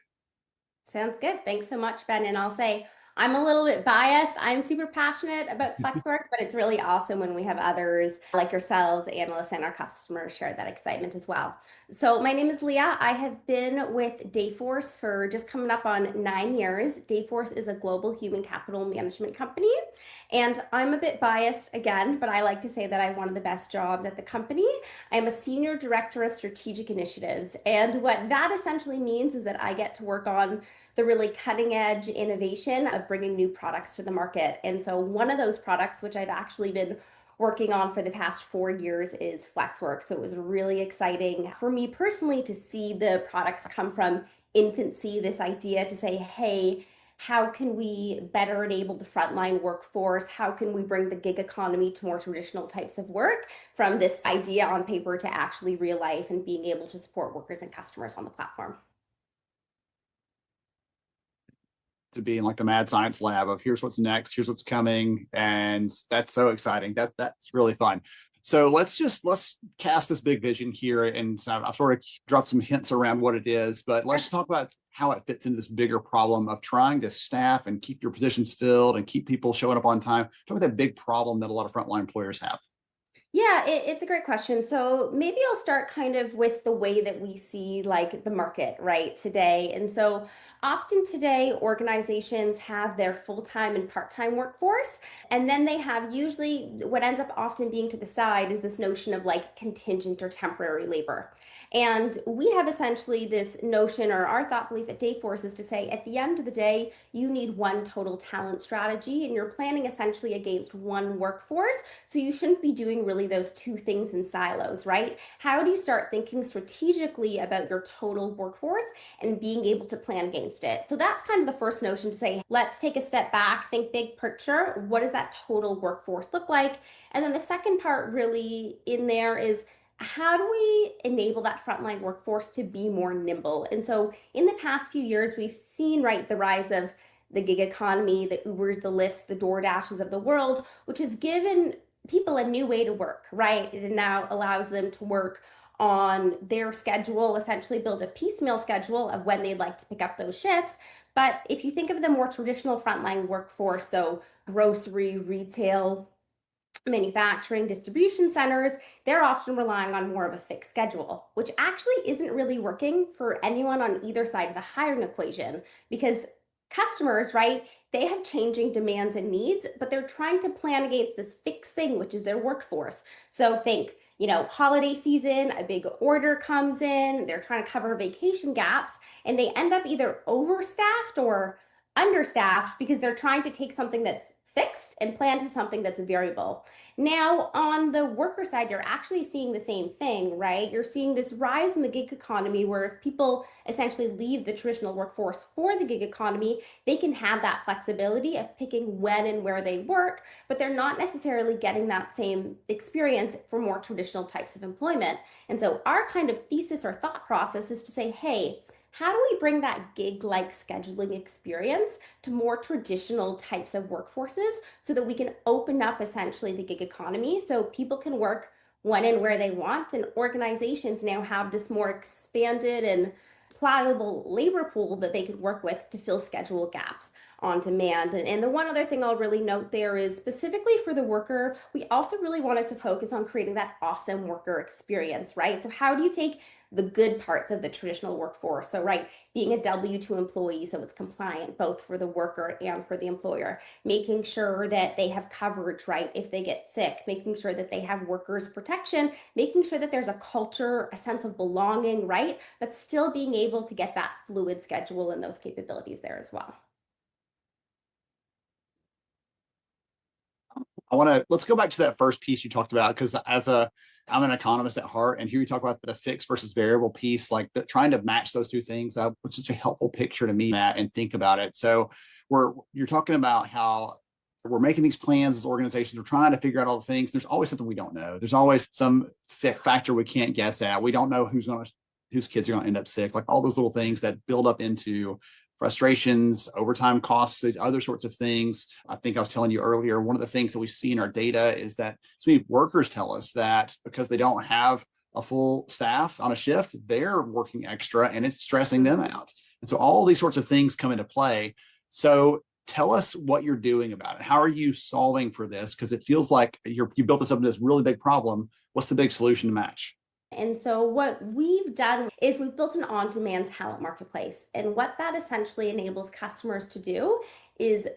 Sounds good. Thanks so much, Ben. And I'll say I'm a little bit biased. I'm super passionate about flex work, but it's really awesome when we have others like yourselves, analysts, and our customers share that excitement as well. So my name is Leah. I have been with Dayforce for just coming up on 9 years. Dayforce is a global human capital management company. And I'm a bit biased again, but I like to say that I have one of the best jobs at the company. I'm a senior director of strategic initiatives. And what that essentially means is that I get to work on the really cutting edge innovation of bringing new products to the market. And so one of those products, which I've actually been working on for the past 4 years, is FlexWork. So it was really exciting for me personally to see the product come from infancy, this idea to say, hey, how can we better enable the frontline workforce? How can we bring the gig economy to more traditional types of work, from this idea on paper to actually real life and being able to support workers and customers on the platform? To be in like the mad science lab of here's what's next, here's what's coming. And that's so exciting. That's really fun. So let's cast this big vision here. And so I've sort of dropped some hints around what it is, but let's talk about how it fits into this bigger problem of trying to staff and keep your positions filled and keep people showing up on time. Talk about that big problem that a lot of frontline employers have. Yeah, it's a great question. So maybe I'll start kind of with the way that we see like the market right today. And so often today, organizations have their full-time and part-time workforce, and then they have usually what ends up often being to the side is this notion of like contingent or temporary labor. And we have essentially this notion, or our thought belief at Dayforce is to say, at the end of the day, you need one total talent strategy, and you're planning essentially against one workforce. So you shouldn't be doing really those two things in silos, right? How do you start thinking strategically about your total workforce and being able to plan against it? So that's kind of the first notion, to say, let's take a step back, think big picture. What does that total workforce look like? And then the second part really in there is, how do we enable that frontline workforce to be more nimble? And so in the past few years, we've seen, right, the rise of the gig economy, the Ubers, the Lyfts, the DoorDashes of the world, which has given people a new way to work, right? It now allows them to work on their schedule, essentially build a piecemeal schedule of when they'd like to pick up those shifts. But if you think of the more traditional frontline workforce, so grocery, retail, manufacturing, distribution centers, they're often relying on more of a fixed schedule, which actually isn't really working for anyone on either side of the hiring equation, because customers, right, they have changing demands and needs, but they're trying to plan against this fixed thing, which is their workforce. So think, holiday season, a big order comes in, they're trying to cover vacation gaps, and they end up either overstaffed or understaffed because they're trying to take something that's fixed and plan to something that's variable. Now, on the worker side, you're actually seeing the same thing, right? You're seeing this rise in the gig economy, where if people essentially leave the traditional workforce for the gig economy, they can have that flexibility of picking when and where they work, but they're not necessarily getting that same experience for more traditional types of employment. And so our kind of thesis or thought process is to say, hey, how do we bring that gig-like scheduling experience to more traditional types of workforces so that we can open up essentially the gig economy so people can work when and where they want, and organizations now have this more expanded and pliable labor pool that they could work with to fill schedule gaps on demand. And the one other thing I'll really note there is, specifically for the worker, we also really wanted to focus on creating that awesome worker experience, right? So how do you take the good parts of the traditional workforce? So, right, being a W-2 employee, so it's compliant both for the worker and for the employer, making sure that they have coverage, right, if they get sick, making sure that they have workers' protection, making sure that there's a culture, a sense of belonging, right, but still being able to get that fluid schedule and those capabilities there as well. let's go back to that first piece you talked about, because I'm an economist at heart, and here you talk about the fixed versus variable piece, like trying to match those two things up, which is a helpful picture to me, Matt, and think about it. So you're talking about how we're making these plans as organizations, we're trying to figure out all the things. There's always something we don't know. There's always some factor we can't guess at. We don't know whose kids are going to end up sick, like all those little things that build up into frustrations, overtime costs, these other sorts of things. I think I was telling you earlier, one of the things that we see in our data is that so many workers tell us that because they don't have a full staff on a shift, they're working extra and it's stressing them out. And so all these sorts of things come into play. So tell us what you're doing about it. How are you solving for this? Because it feels like you built this up into this really big problem. What's the big solution to match? And so what we've done is we've built an on-demand talent marketplace. And what that essentially enables customers to do is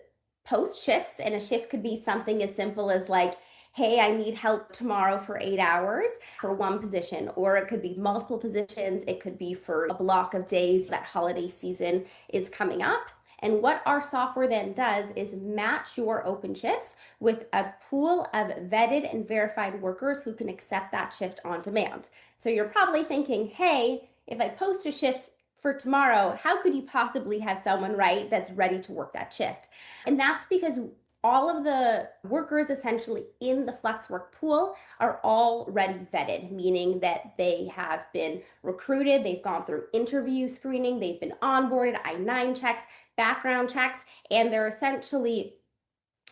post shifts. And a shift could be something as simple as like, hey, I need help tomorrow for 8 hours for one position, or it could be multiple positions. It could be for a block of days that holiday season is coming up. And what our software then does is match your open shifts with a pool of vetted and verified workers who can accept that shift on demand. So you're probably thinking, hey, if I post a shift for tomorrow, how could you possibly have someone, right, that's ready to work that shift? And that's because all of the workers essentially in the FlexWork pool are already vetted, meaning that they have been recruited, they've gone through interview screening, they've been onboarded, I-9 checks, background checks, and they're essentially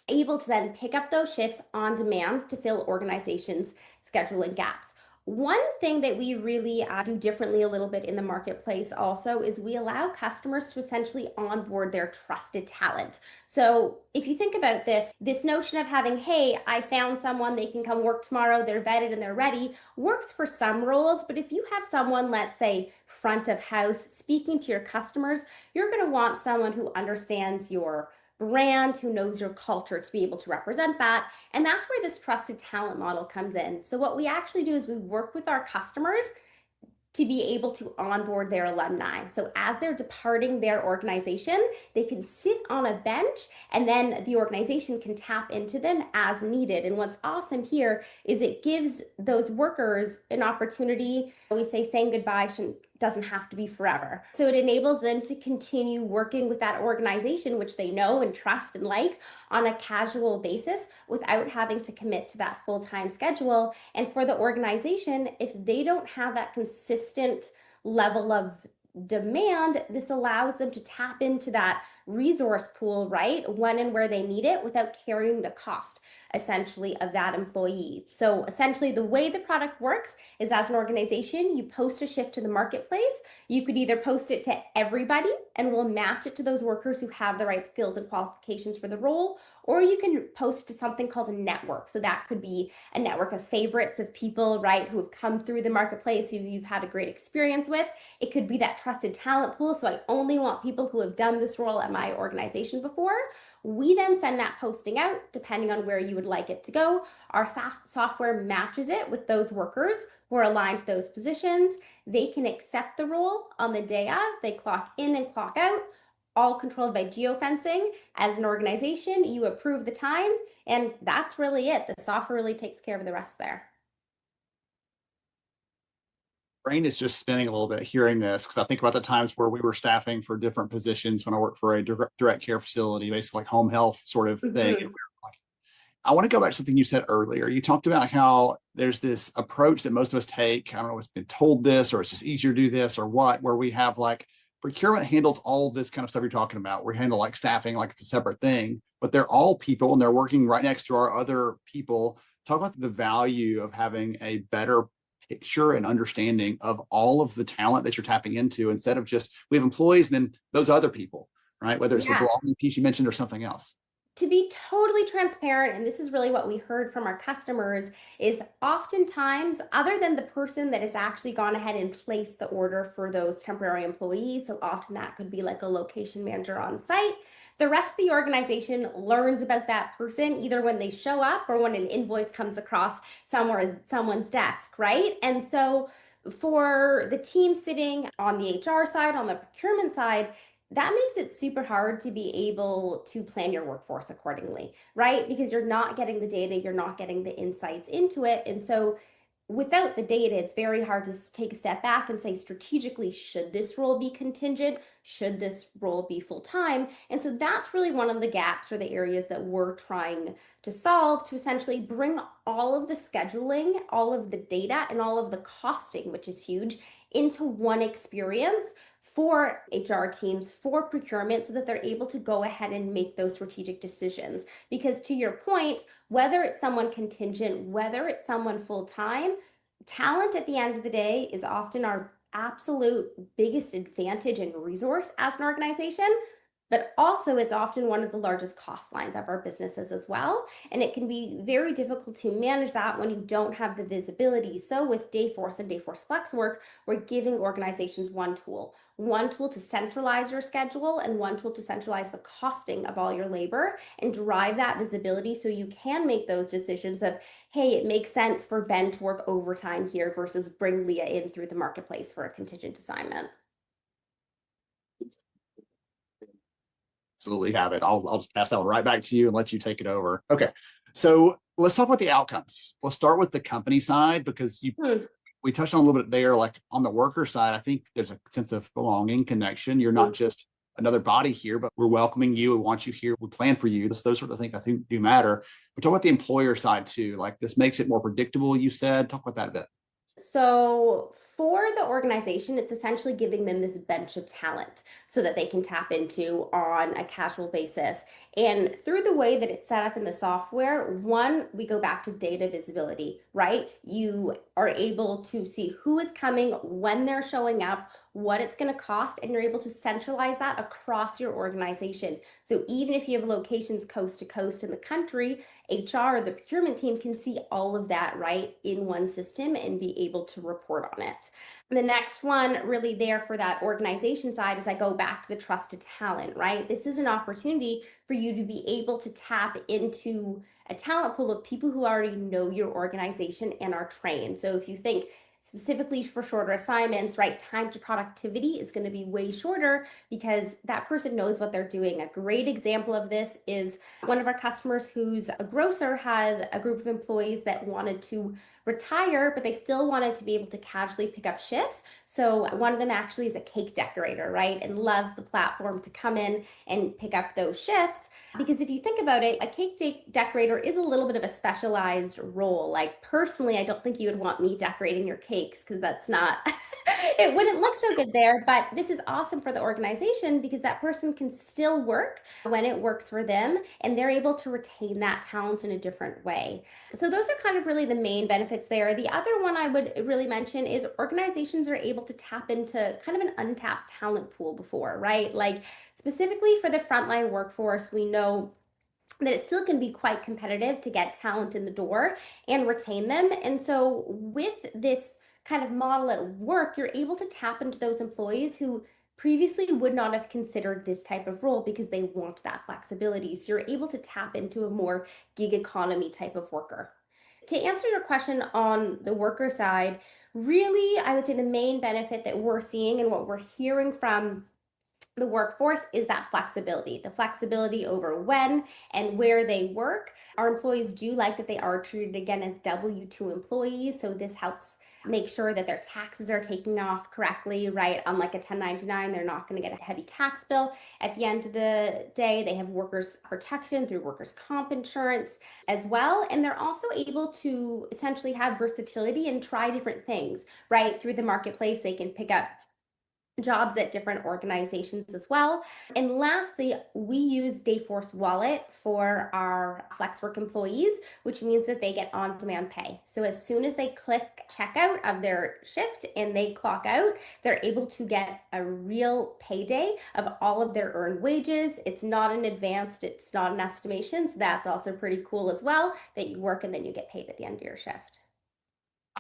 able to then pick up those shifts on demand to fill organizations' scheduling gaps. One thing that we really do differently a little bit in the marketplace also is we allow customers to essentially onboard their trusted talent. So if you think about this notion of having, hey, I found someone, they can come work tomorrow, they're vetted and they're ready, works for some roles. But if you have someone, let's say, front of house, speaking to your customers, you're going to want someone who understands your brand, who knows your culture to be able to represent that. And that's where this trusted talent model comes in. So what we actually do is we work with our customers to be able to onboard their alumni. So as they're departing their organization, they can sit on a bench and then the organization can tap into them as needed. And what's awesome here is it gives those workers an opportunity. We say saying goodbye doesn't have to be forever. So it enables them to continue working with that organization, which they know and trust and like, on a casual basis without having to commit to that full-time schedule. And for the organization, if they don't have that consistent level of demand, this allows them to tap into that resource pool, right, when and where they need it without carrying the cost essentially of that employee. So essentially the way the product works is as an organization, you post a shift to the marketplace. You could either post it to everybody and we'll match it to those workers who have the right skills and qualifications for the role, or you can post it to something called a network. So that could be a network of favorites of people, right, who have come through the marketplace, who you've had a great experience with. It could be that trusted talent pool. So I only want people who have done this role at my organization before. We then send that posting out depending on where you would like it to go. Our software matches it with those workers who are aligned to those positions. They can accept the role on the day of. They clock in and clock out, all controlled by geofencing. As an organization, you approve the time, and that's really it. The software really takes care of the rest there. Brain is just spinning a little bit hearing this, because I think about the times where we were staffing for different positions when I worked for a direct care facility, basically like home health sort of thing. And we were like, I want to go back to something you said earlier. You talked about how there's this approach that most of us take. I don't know if it's been told this, or it's just easier to do this, or what, where we have like procurement handles all of this kind of stuff you're talking about. We handle like staffing like it's a separate thing, but they're all people and they're working right next to our other people. Talk about the value of having a better picture and understanding of all of the talent that you're tapping into, instead of just, we have employees and then those other people, right? Whether it's the belonging piece you mentioned or something else. To be totally transparent, and this is really what we heard from our customers, is oftentimes, other than the person that has actually gone ahead and placed the order for those temporary employees, so often that could be like a location manager on site, the rest of the organization learns about that person either when they show up or when an invoice comes across someone's desk, right? And so for the team sitting on the HR side, on the procurement side, that makes it super hard to be able to plan your workforce accordingly, right? Because you're not getting the data, you're not getting the insights into it. And so without the data, it's very hard to take a step back and say strategically, should this role be contingent? Should this role be full time? And so that's really one of the gaps or the areas that we're trying to solve, to essentially bring all of the scheduling, all of the data, and all of the costing, which is huge, into one experience for HR teams, for procurement, so that they're able to go ahead and make those strategic decisions. Because to your point, whether it's someone contingent, whether it's someone full time, talent at the end of the day is often our absolute biggest advantage and resource as an organization. But also, it's often one of the largest cost lines of our businesses as well. And it can be very difficult to manage that when you don't have the visibility. So with Dayforce and Dayforce Flex Work, we're giving organizations one tool to centralize your schedule, and one tool to centralize the costing of all your labor and drive that visibility, so you can make those decisions of, hey, it makes sense for Ben to work overtime here versus bring Leah in through the marketplace for a contingent assignment. Absolutely have it. I'll just pass that one right back to you and let you take it over. Okay. So let's talk about the outcomes. Let's start with the company side, because we touched on a little bit there, like on the worker side. I think there's a sense of belonging, connection. You're not just another body here, but we're welcoming you. We want you here. We plan for you. Those sort of things I think do matter. But talk about the employer side too. Like, this makes it more predictable, you said. Talk about that a bit. So for the organization, it's essentially giving them this bench of talent so that they can tap into on a casual basis. And through the way that it's set up in the software, one, we go back to data visibility, right? You are able to see who is coming, when they're showing up, what it's going to cost, and you're able to centralize that across your organization. So even if you have locations coast to coast in the country, HR, the procurement team, can see all of that right in one system and be able to report on it. The next one really there for that organization side is I go back to the trusted talent, right? This is an opportunity for you to be able to tap into a talent pool of people who already know your organization and are trained. So if you think specifically for shorter assignments, right, time to productivity is going to be way shorter because that person knows what they're doing. A great example of this is one of our customers who's a grocer had a group of employees that wanted to retire, but they still wanted to be able to casually pick up shifts. So one of them actually is a cake decorator, right, and loves the platform to come in and pick up those shifts. Because if you think about it, a cake decorator is a little bit of a specialized role. Like, personally, I don't think you would want me decorating your cakes, because that's not, it wouldn't look so good there. But this is awesome for the organization because that person can still work when it works for them, and they're able to retain that talent in a different way. So those are kind of really the main benefits there. The other one I would really mention is organizations are able to tap into kind of an untapped talent pool before, right? Like, specifically for the frontline workforce, we know that it still can be quite competitive to get talent in the door and retain them. And so with this kind of model at work, you're able to tap into those employees who previously would not have considered this type of role because they want that flexibility. So you're able to tap into a more gig economy type of worker. To answer your question on the worker side, really, I would say the main benefit that we're seeing and what we're hearing from the workforce is that flexibility, the flexibility over when and where they work. Our employees do like that they are treated again as W-2 employees. So this helps make sure that their taxes are taken off correctly, right? Unlike a 1099, they're not going to get a heavy tax bill. At the end of the day, they have workers' protection through workers' comp insurance as well. And they're also able to essentially have versatility and try different things, right? Through the marketplace, they can pick up jobs at different organizations as well. And lastly, we use Dayforce Wallet for our FlexWork employees, which means that they get on-demand pay. So as soon as they click checkout of their shift and they clock out, they're able to get a real payday of all of their earned wages. It's not an advanced, it's not an estimation. So that's also pretty cool as well, that you work and then you get paid at the end of your shift.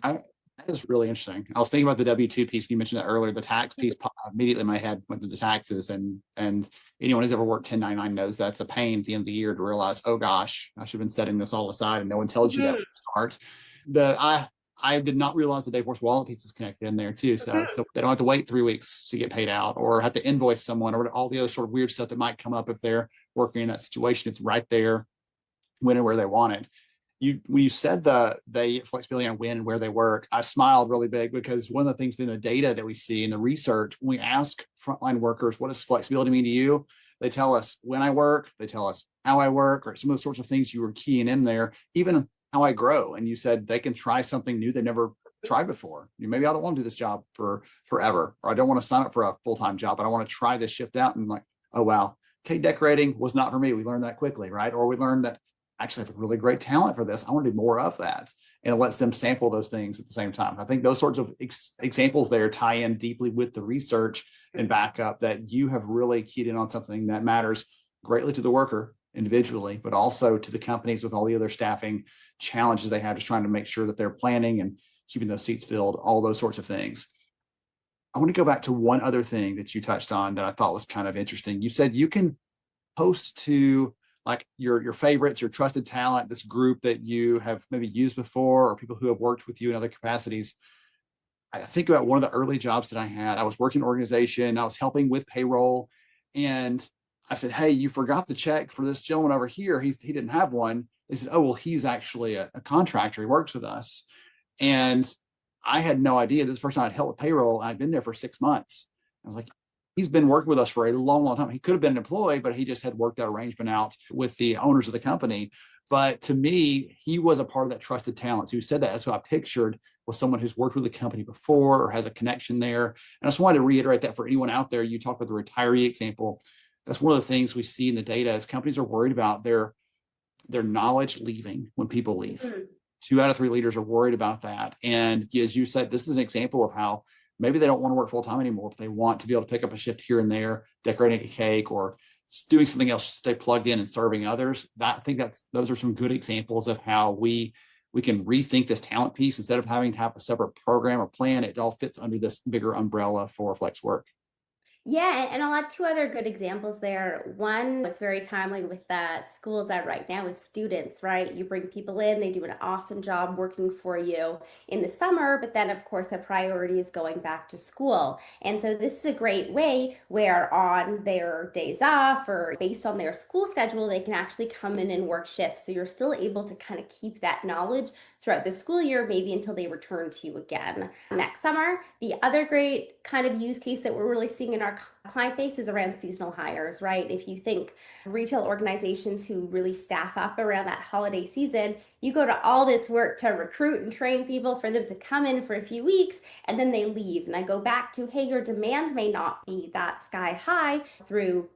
That is really interesting. I was thinking about the W-2 piece. You mentioned that earlier. The tax piece immediately in my head went to the taxes, and anyone who's ever worked 1099 knows that's a pain at the end of the year to realize, oh gosh, I should have been setting this all aside, and no one tells you that when you start. I did not realize the Dayforce wallet piece is connected in there too. So they don't have to wait 3 weeks to get paid out or have to invoice someone or all the other sort of weird stuff that might come up if they're working in that situation. It's right there when and where they want it. When you said the flexibility on when and where they work, I smiled really big because one of the things in the data that we see in the research, when we ask frontline workers, what does flexibility mean to you? They tell us when I work, they tell us how I work, or some of the sorts of things you were keying in there, even how I grow. And you said they can try something new they never tried before. Maybe I don't want to do this job for forever, or I don't want to sign up for a full-time job, but I want to try this shift out. And like, oh, wow, cake decorating was not for me. We learned that quickly, right? Or we learned that actually I have a really great talent for this. I want to do more of that. And it lets them sample those things at the same time. I think those sorts of examples there tie in deeply with the research and backup that you have really keyed in on something that matters greatly to the worker individually, but also to the companies with all the other staffing challenges they have, just trying to make sure that they're planning and keeping those seats filled, all those sorts of things. I want to go back to one other thing that you touched on that I thought was kind of interesting. You said you can post to like your favorites, your trusted talent, this group that you have maybe used before, or people who have worked with you in other capacities. I think about one of the early jobs that I had. I was working in an organization, I was helping with payroll, and I said, hey, you forgot the check for this gentleman over here. He didn't have one. They said, oh, well, he's actually a contractor. He works with us. And I had no idea. This is the first time I'd helped with payroll. I'd been there for 6 months. I was like, he's been working with us for a long, long time. He could have been an employee, but he just had worked that arrangement out with the owners of the company. But to me, he was a part of that trusted talent. So who said that? That's what I pictured, was someone who's worked with the company before or has a connection there. And I just wanted to reiterate that for anyone out there. You talk about the retiree example. That's one of the things we see in the data is companies are worried about their knowledge leaving when people leave. 2 out of 3 leaders are worried about that. And as you said, this is an example of how maybe they don't want to work full time anymore, but they want to be able to pick up a shift here and there, decorating a cake or doing something else to stay plugged in and serving others. I think those are some good examples of how we can rethink this talent piece. Instead of having to have a separate program or plan, it all fits under this bigger umbrella for flex work. Yeah, and I'll add 2 other good examples there. One, it's very timely with the schools out right now is students, right? You bring people in, they do an awesome job working for you in the summer, but then of course the priority is going back to school. And so this is a great way where on their days off or based on their school schedule, they can actually come in and work shifts. So you're still able to kind of keep that knowledge throughout the school year, maybe until they return to you again next summer. The other great kind of use case that we're really seeing in our client base is around seasonal hires, right? If you think retail organizations who really staff up around that holiday season, you go to all this work to recruit and train people for them to come in for a few weeks and then they leave. And I go back to, hey, your demand may not be that sky high through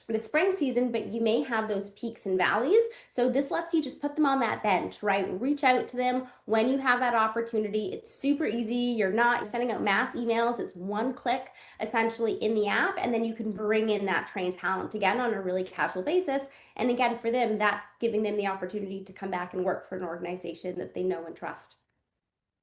the spring season, but you may have those peaks and valleys. So this lets you just put them on that bench, right? Reach out to them when you have that opportunity. It's super easy. You're not sending out mass emails. It's one click essentially in the app, and then you can bring in that trained talent again on a really casual basis. And again, for them, that's giving them the opportunity to come back and work for an organization that they know and trust.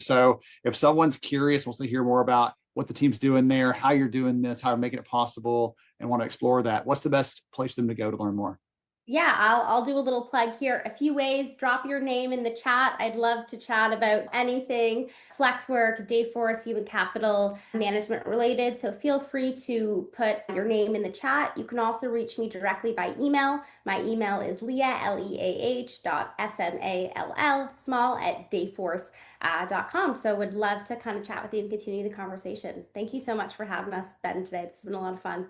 So if someone's curious, wants to hear more about what the team's doing there, how you're doing this, how you're making it possible, and want to explore that, what's the best place for them to go to learn more? Yeah, I'll do a little plug here. A few ways, drop your name in the chat. I'd love to chat about anything flex work, Dayforce, human capital management related. So feel free to put your name in the chat. You can also reach me directly by email. My email is leah, leah.small, small@dayforce.com. So would love to kind of chat with you and continue the conversation. Thank you so much for having us, Ben, today. This has been a lot of fun.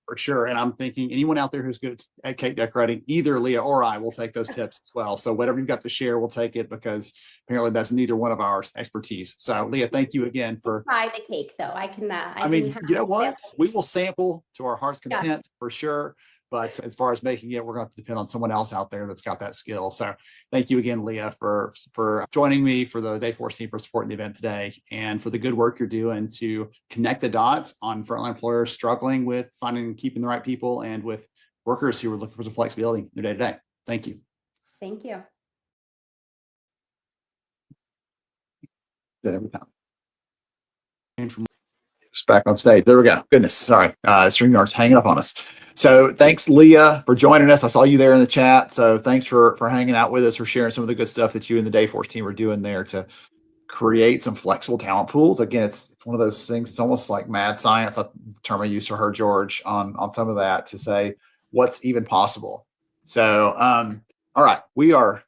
For sure. And I'm thinking anyone out there who's good at cake decorating, either Leah or I will take those tips as well. So whatever you've got to share, we'll take it because apparently that's neither one of our expertise. So Leah, thank you again for try the cake though. I can, you know what? We will sample to our heart's content for sure. But as far as making it, we're going to have to depend on someone else out there that's got that skill. So thank you again, Leah, for joining me, for the Dayforce team, for supporting the event today, and for the good work you're doing to connect the dots on frontline employers struggling with finding and keeping the right people, and with workers who are looking for some flexibility in their day-to-day. Thank you. Thank you. Did every time. Back on stage. There we go. Goodness. Sorry. StreamYard's hanging up on us. So thanks, Leah, for joining us. I saw you there in the chat. So thanks for hanging out with us, for sharing some of the good stuff that you and the Dayforce team are doing there to create some flexible talent pools. Again, it's one of those things. It's almost like mad science, a term I used for her, George, on some of that, to say what's even possible. So, all right, we are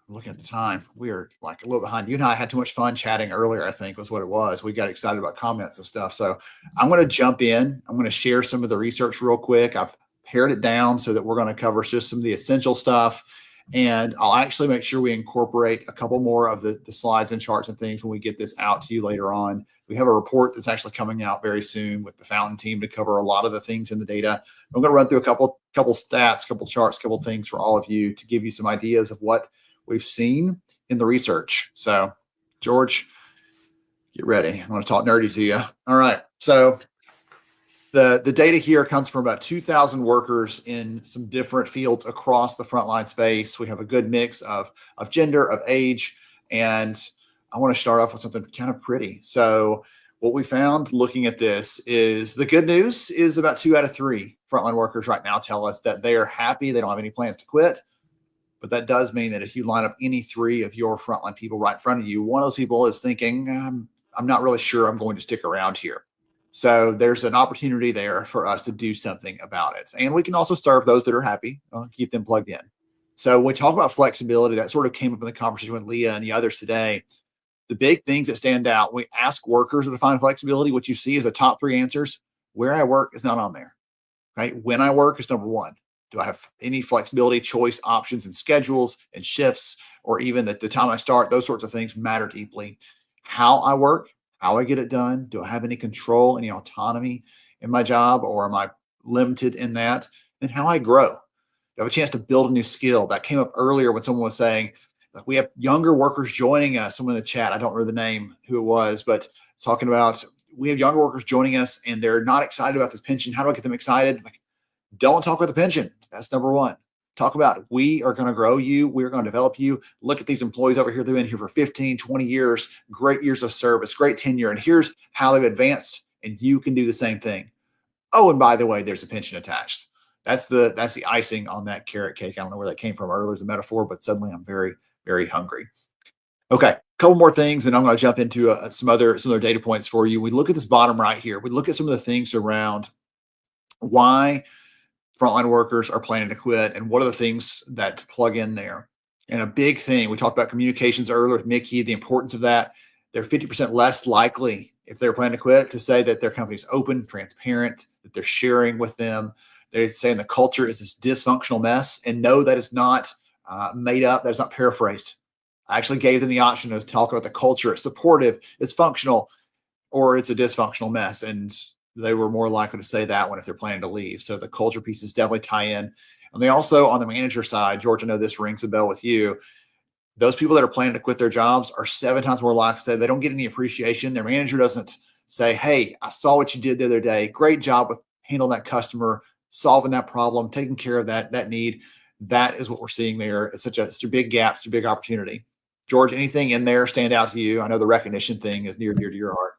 looking at the time. We are like a little behind. You and I had too much fun chatting earlier, I think was what it was. We got excited about comments and stuff. So I'm going to jump in. I'm going to share some of the research real quick. I've pared it down so that we're going to cover just some of the essential stuff. And I'll actually make sure we incorporate a couple more of the slides and charts and things when we get this out to you later on. We have a report that's actually coming out very soon with the Fountain team to cover a lot of the things in the data. I'm going to run through a couple stats, couple charts, couple things for all of you to give you some ideas of what we've seen in the research. So, George, get ready. I'm going to talk nerdy to you. All right. So the data here comes from about 2,000 workers in some different fields across the frontline space. We have a good mix of gender, of age, and I want to start off with something kind of pretty. So what we found looking at this is the good news is about 2 out of 3 frontline workers right now tell us that they are happy. They don't have any plans to quit. But that does mean that if you line up any 3 of your frontline people right in front of you, one of those people is thinking, I'm not really sure I'm going to stick around here. So there's an opportunity there for us to do something about it. And we can also serve those that are happy, keep them plugged in. So when we talk about flexibility, that sort of came up in the conversation with Leah and the others today. The big things that stand out, we ask workers to define flexibility. What you see is the top 3 answers. Where I work is not on there, right? When I work is number 1. Do I have any flexibility, choice, options, and schedules and shifts, or even at the time I start? Those sorts of things matter deeply. How I work, how I get it done. Do I have any control, any autonomy in my job, or am I limited in that? And how I grow. Do I have a chance to build a new skill? That came up earlier when someone was saying, like, we have younger workers joining us. Someone in the chat, I don't remember the name, who it was, but talking about we have younger workers joining us and they're not excited about this pension. How do I get them excited? Like, don't talk about the pension. That's number 1. Talk about we are going to grow you. We're going to develop you. Look at these employees over here. They've been here for 15, 20 years, great years of service, great tenure. And here's how they've advanced. And you can do the same thing. Oh, and by the way, there's a pension attached. That's the icing on that carrot cake. I don't know where that came from earlier as a metaphor, but suddenly I'm very, very hungry. Okay, a couple more things, and I'm going to jump into some other data points for you. We look at this bottom right here. We look at some of the things around why frontline workers are planning to quit and what are the things that plug in there. And a big thing, we talked about communications earlier with Mickey, the importance of that. They're 50% less likely, if they're planning to quit, to say that their company's open, transparent, that they're sharing with them. They're saying the culture is this dysfunctional mess. And no, that is not made up. That is not paraphrased. I actually gave them the option to talk about the culture. It's supportive, it's functional, or it's a dysfunctional mess. And they were more likely to say that one if they're planning to leave. So the culture pieces definitely tie in. And they also, on the manager side, George, I know this rings a bell with you. Those people that are planning to quit their jobs are 7 times more likely to say they don't get any appreciation. Their manager doesn't say, hey, I saw what you did the other day. Great job with handling that customer, solving that problem, taking care of that need. That is what we're seeing there. It's such a big gap, such a big opportunity. George, anything in there stand out to you? I know the recognition thing is near and dear to your heart.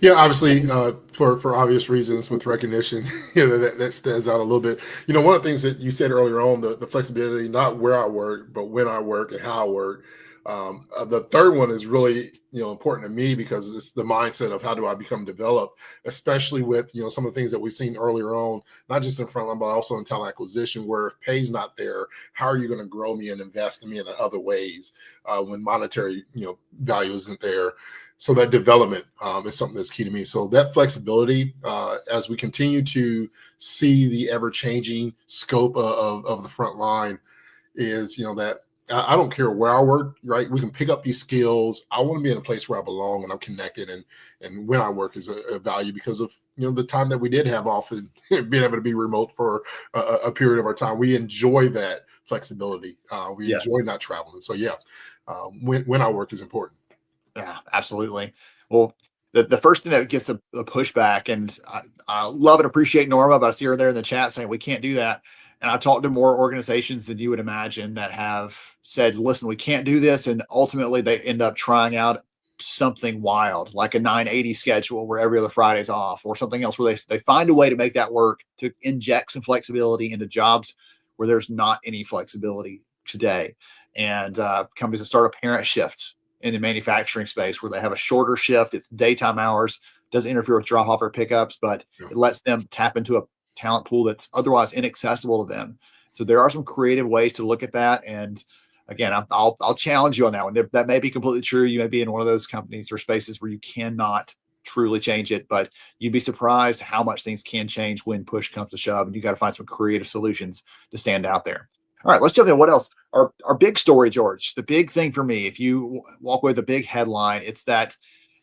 Yeah, obviously, for obvious reasons with recognition, that stands out a little bit. One of the things that you said earlier on, the flexibility, not where I work, but when I work and how I work. The third one is really, important to me because it's the mindset of how do I become developed, especially with, some of the things that we've seen eearlier on, not just in frontline, but also in talent acquisition, where if pay's not there, how are you going to grow me and invest in me in other ways when monetary, value isn't there? So that development is something that's key to me. So that flexibility, as we continue to see the ever-changing scope of the front line, is, that I don't care where I work, right? We can pick up these skills. I want to be in a place where I belong and I'm connected, and when I work is a value because of the time that we did have off and being able to be remote for a period of our time. We enjoy that flexibility. We enjoy not traveling. So when I work is important. Yeah, absolutely. Well, the first thing that gets the pushback, and I love and appreciate Norma, but I see her there in the chat saying we can't do that. And I've talked to more organizations than you would imagine that have said, listen, we can't do this. And ultimately they end up trying out something wild, like a 980 schedule where every other Friday's off, or something else where they find a way to make that work, to inject some flexibility into jobs where there's not any flexibility today. and companies that start a parent shift in the manufacturing space where they have a shorter shift. It's daytime hours, doesn't interfere with drop off or pickups, but it lets them tap into a talent pool that's otherwise inaccessible to them. So there are some creative ways to look at that. And again, I'll challenge you on that one. That may be completely true. You may be in one of those companies or spaces where you cannot truly change it, but you'd be surprised how much things can change when push comes to shove, and you got to find some creative solutions to stand out there. All right, let's jump in. What else? Our big story, George, the big thing for me, if you walk away with the big headline, it's that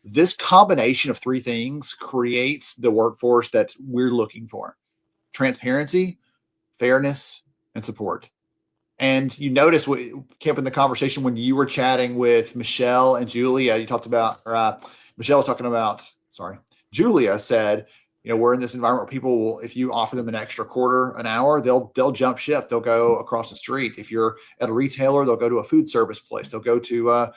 this combination of three things creates the workforce that we're looking for: transparency, fairness, and support. And you notice what came up in the conversation when you were chatting with Michelle and Julia. You talked about, or Michelle was talking about, Julia said, we're in this environment where people will, if you offer them an extra quarter an hour, they'll jump shift. They'll go across the street. If you're at a retailer, they'll go to a food service place. They'll go to a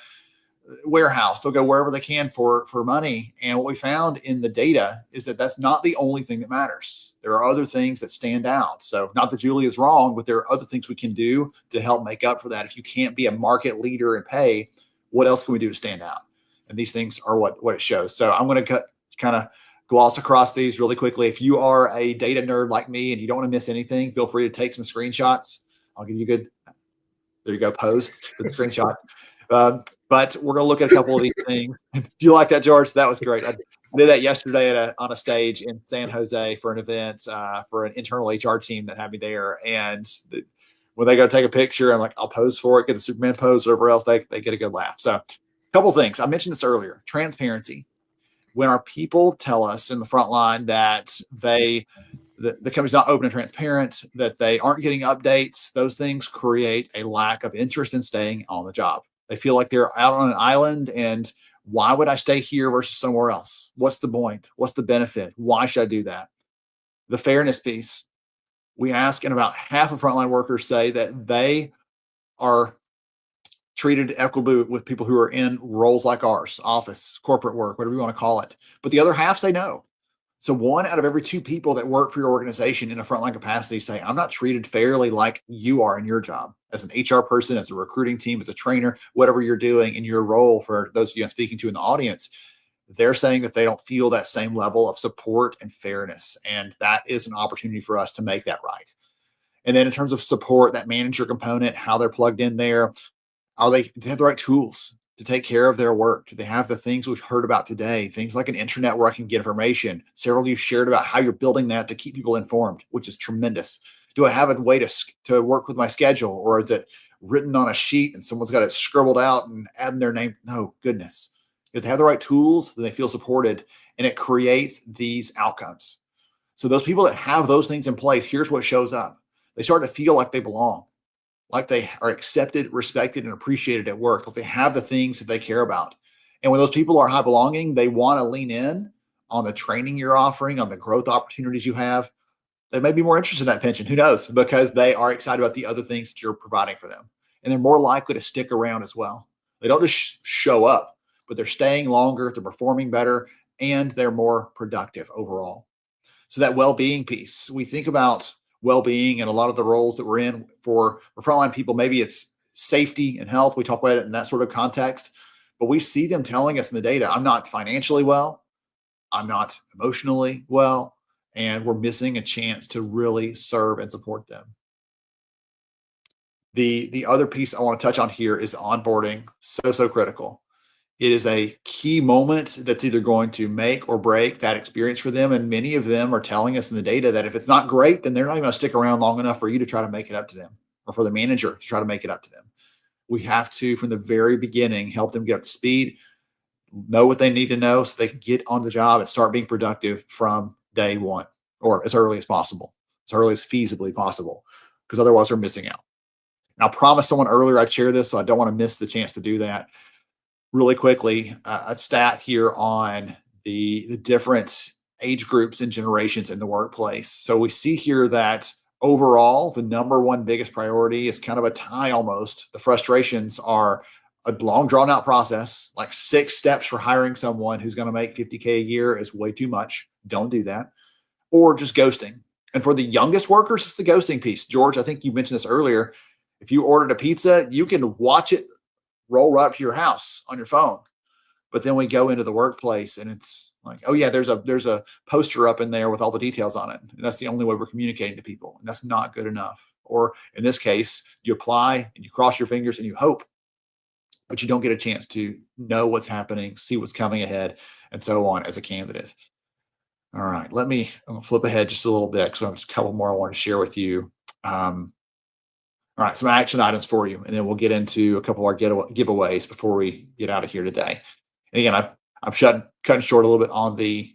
warehouse. They'll go wherever they can for money. And what we found in the data is that that's not the only thing that matters. There are other things that stand out. So not that Julia is wrong, but there are other things we can do to help make up for that. If you can't be a market leader in pay, what else can we do to stand out? And these things are what it shows. So I'm going to kind of gloss across these really quickly. If you are a data nerd like me and you don't want to miss anything, feel free to take some screenshots. I'll give you a good, there you go, pose for the screenshots. But we're going to look at a couple of these things. Do you like that, George? That was great. I did that yesterday on a stage in San Jose for an event for an internal HR team that had me there. And when they go take a picture, I'm like, I'll pose for it, get the Superman pose, whatever else, they get a good laugh. So a couple of things. I mentioned this earlier, transparency. When our people tell us in the front line that the company's not open and transparent, that they aren't getting updates, those things create a lack of interest in staying on the job. They feel like they're out on an island, and why would I stay here versus somewhere else? What's the point? What's the benefit? Why should I do that? The fairness piece. We ask, and about half of frontline workers say that they are treated equitably with people who are in roles like ours, office, corporate work, whatever you want to call it. But the other half say no. So 1 out of every 2 people that work for your organization in a frontline capacity say, I'm not treated fairly like you are in your job as an HR person, as a recruiting team, as a trainer, whatever you're doing in your role. For those of you I'm speaking to in the audience, they're saying that they don't feel that same level of support and fairness. And that is an opportunity for us to make that right. And then in terms of support, that manager component, how they're plugged in there, do they have the right tools to take care of their work? Do they have the things we've heard about today? Things like an intranet where I can get information. Several of you shared about how you're building that to keep people informed, which is tremendous. Do I have a way to work with my schedule, or is it written on a sheet and someone's got it scribbled out and adding their name? No, goodness. If they have the right tools, then they feel supported, and it creates these outcomes. So those people that have those things in place, here's what shows up. They start to feel like they belong, like they are accepted, respected, and appreciated at work, like they have the things that they care about. And when those people are high belonging, they want to lean in on the training you're offering, on the growth opportunities you have. They may be more interested in that pension, who knows, because they are excited about the other things that you're providing for them. And they're more likely to stick around as well. They don't just show up, but they're staying longer, they're performing better, and they're more productive overall. So that well-being piece, we think about well-being and a lot of the roles that we're in for frontline people. Maybe it's safety and health. We talk about it in that sort of context, but we see them telling us in the data, I'm not financially well, I'm not emotionally well, and we're missing a chance to really serve and support them. The other piece I want to touch on here is onboarding. So critical. It is a key moment that's either going to make or break that experience for them. And many of them are telling us in the data that if it's not great, then they're not even going to stick around long enough for you to try to make it up to them, or for the manager to try to make it up to them. We have to, from the very beginning, help them get up to speed, know what they need to know so they can get on the job and start being productive from day one, or as early as possible, as early as feasibly possible, because otherwise they're missing out. Now, I promised someone earlier I'd share this, so I don't want to miss the chance to do that. Really quickly, a stat here on the different age groups and generations in the workplace. So we see here that overall, the number one biggest priority is kind of a tie almost. The frustrations are a long drawn out process, like 6 steps for hiring someone who's going to make $50K a year is way too much. Don't do that. Or just ghosting. And for the youngest workers, it's the ghosting piece. George, I think you mentioned this earlier. If you ordered a pizza, you can watch it roll right up to your house on your phone. But then we go into the workplace and it's like, oh yeah, there's a poster up in there with all the details on it. And that's the only way we're communicating to people. And that's not good enough. Or in this case, you apply and you cross your fingers and you hope, but you don't get a chance to know what's happening, see what's coming ahead, and so on as a candidate. All right, I'm gonna flip ahead just a little bit because I have a couple more I want to share with you. All right, some action items for you, and then we'll get into a couple of our giveaways before we get out of here today. And again, I'm cutting short a little bit on the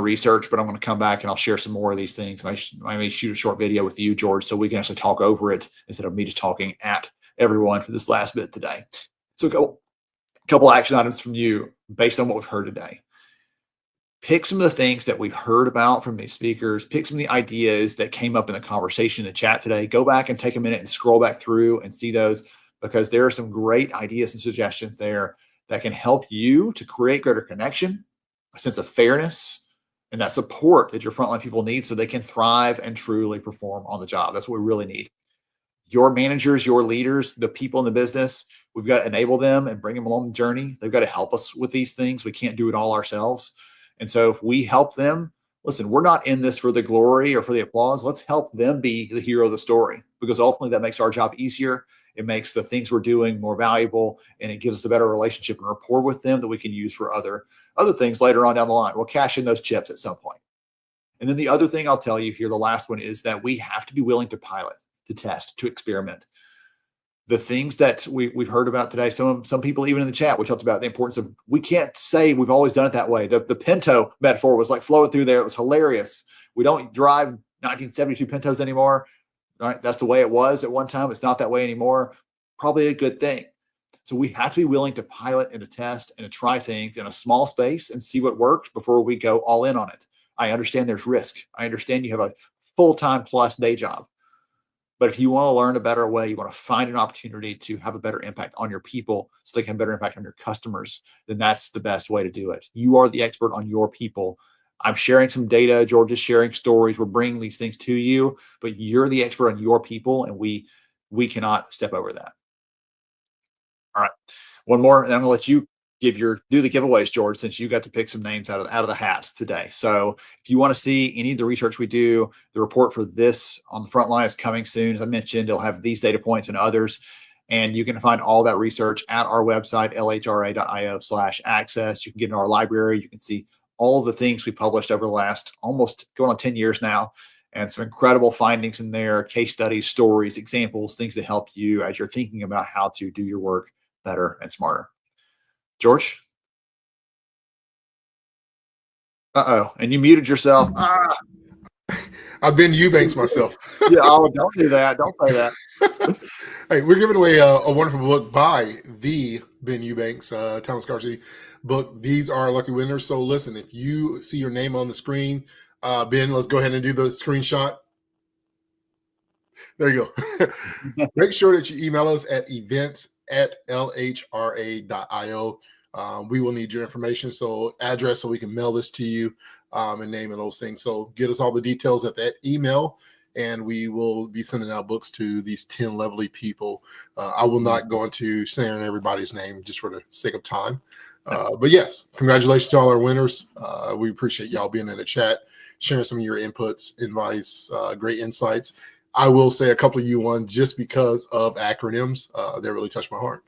research, but I'm going to come back and I'll share some more of these things. I may shoot a short video with you, George, so we can actually talk over it instead of me just talking at everyone for this last bit today. So a couple action items from you based on what we've heard today. Pick some of the things that we've heard about from these speakers. Pick some of the ideas that came up in the conversation in the chat today. Go back and take a minute and scroll back through and see those, because there are some great ideas and suggestions there that can help you to create greater connection, a sense of fairness, and that support that your frontline people need so they can thrive and truly perform on the job. That's what we really need. Your managers, your leaders, the people in the business, we've got to enable them and bring them along the journey. They've got to help us with these things. We can't do it all ourselves. And so if we help them, listen, we're not in this for the glory or for the applause. Let's help them be the hero of the story, because ultimately that makes our job easier. It makes the things we're doing more valuable, and it gives us a better relationship and rapport with them that we can use for other things later on down the line. We'll cash in those chips at some point. And then the other thing I'll tell you here, the last one, is that we have to be willing to pilot, to test, to experiment. The things that we've heard about today, some people even in the chat, we talked about the importance of, we can't say we've always done it that way. The Pinto metaphor was like flowing through there. It was hilarious. We don't drive 1972 Pintos anymore. All right, that's the way it was at one time. It's not that way anymore. Probably a good thing. So we have to be willing to pilot and to test and to try things in a small space and see what works before we go all in on it. I understand there's risk. I understand you have a full-time plus day job. But if you want to learn a better way, you want to find an opportunity to have a better impact on your people so they can have a better impact on your customers, then that's the best way to do it. You are the expert on your people. I'm sharing some data. George is sharing stories. We're bringing these things to you, but you're the expert on your people, and we cannot step over that. All right, one more, and I'm going to let you do the giveaways, George, since you got to pick some names out of the hat today. So if you want to see any of the research we do, the report for this on the front line is coming soon. As I mentioned, it'll have these data points and others, and you can find all that research at our website, lhra.io/access. You can get in our library. You can see all of the things we published over the last almost going on 10 years now, and some incredible findings in there, case studies, stories, examples, things that help you as you're thinking about how to do your work better and smarter. George? Uh-oh, and you muted yourself. I've been Eubanks myself. Yeah, oh, don't do that. Don't say that. Hey, we're giving away a wonderful book by the Ben Eubanks, Talent Scarcity book. These are lucky winners. So listen, if you see your name on the screen, Ben, let's go ahead and do the screenshot. There you go. Make sure that you email us at events@lhra.io. We will need your information, so address, so we can mail this to you, and name and those things. So get us all the details at that email, and we will be sending out books to these 10 lovely people. I will not go into saying everybody's name just for the sake of time. But yes, congratulations to all our winners. We appreciate y'all being in the chat, sharing some of your inputs, advice, great insights. I will say a couple of you won just because of acronyms. They really touched my heart.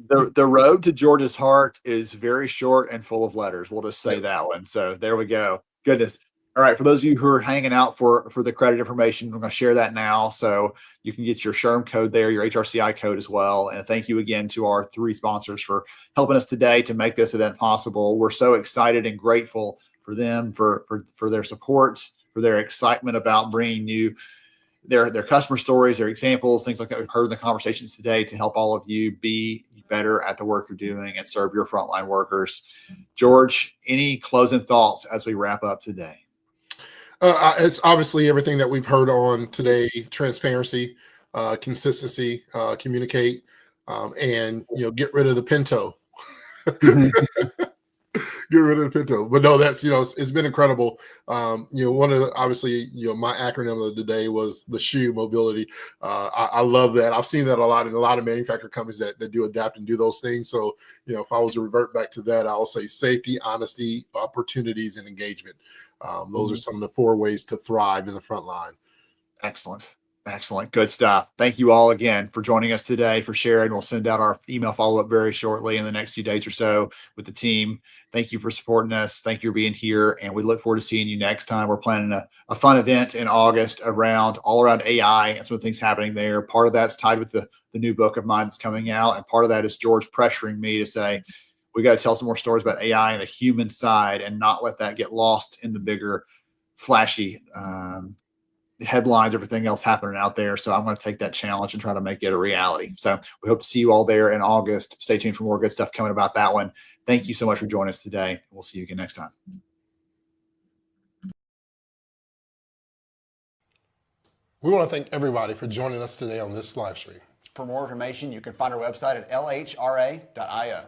The road to George's heart is very short and full of letters. We'll just say that one. So there we go. Goodness. All right. For those of you who are hanging out for the credit information, I'm going to share that now. So you can get your SHRM code there, your HRCI code as well. And thank you again to our 3 sponsors for helping us today to make this event possible. We're so excited and grateful for them, for their support, for their excitement about bringing you their customer stories, their examples, things like that we've heard in the conversations today to help all of you be better at the work you're doing and serve your frontline workers. George, any closing thoughts as we wrap up today? It's obviously everything that we've heard on today: transparency, consistency, communicate, and get rid of the Pinto. Get rid of the Pinto. But no, that's, it's been incredible. One of the, obviously, my acronym of the day was the SHOE, mobility. I love that. I've seen that a lot in a lot of manufacturing companies that do adapt and do those things. So, if I was to revert back to that, I'll say safety, honesty, opportunities, and engagement. Those are some of the 4 ways to thrive in the front line. Excellent. Excellent. Good stuff. Thank you all again for joining us today, for sharing. We'll send out our email follow-up very shortly in the next few days or so with the team. Thank you for supporting us. Thank you for being here. And we look forward to seeing you next time. We're planning a fun event in August all around AI and some of the things happening there. Part of that's tied with the new book of mine that's coming out. And part of that is George pressuring me to say, we got to tell some more stories about AI and the human side and not let that get lost in the bigger, flashy headlines, everything else happening out there. So I'm going to take that challenge and try to make it a reality. So we hope to see you all there in August. Stay tuned for more good stuff coming about that one. Thank you so much for joining us today. We'll see you again next time. We want to thank everybody for joining us today on this live stream. For more information, you can find our website at lhra.io.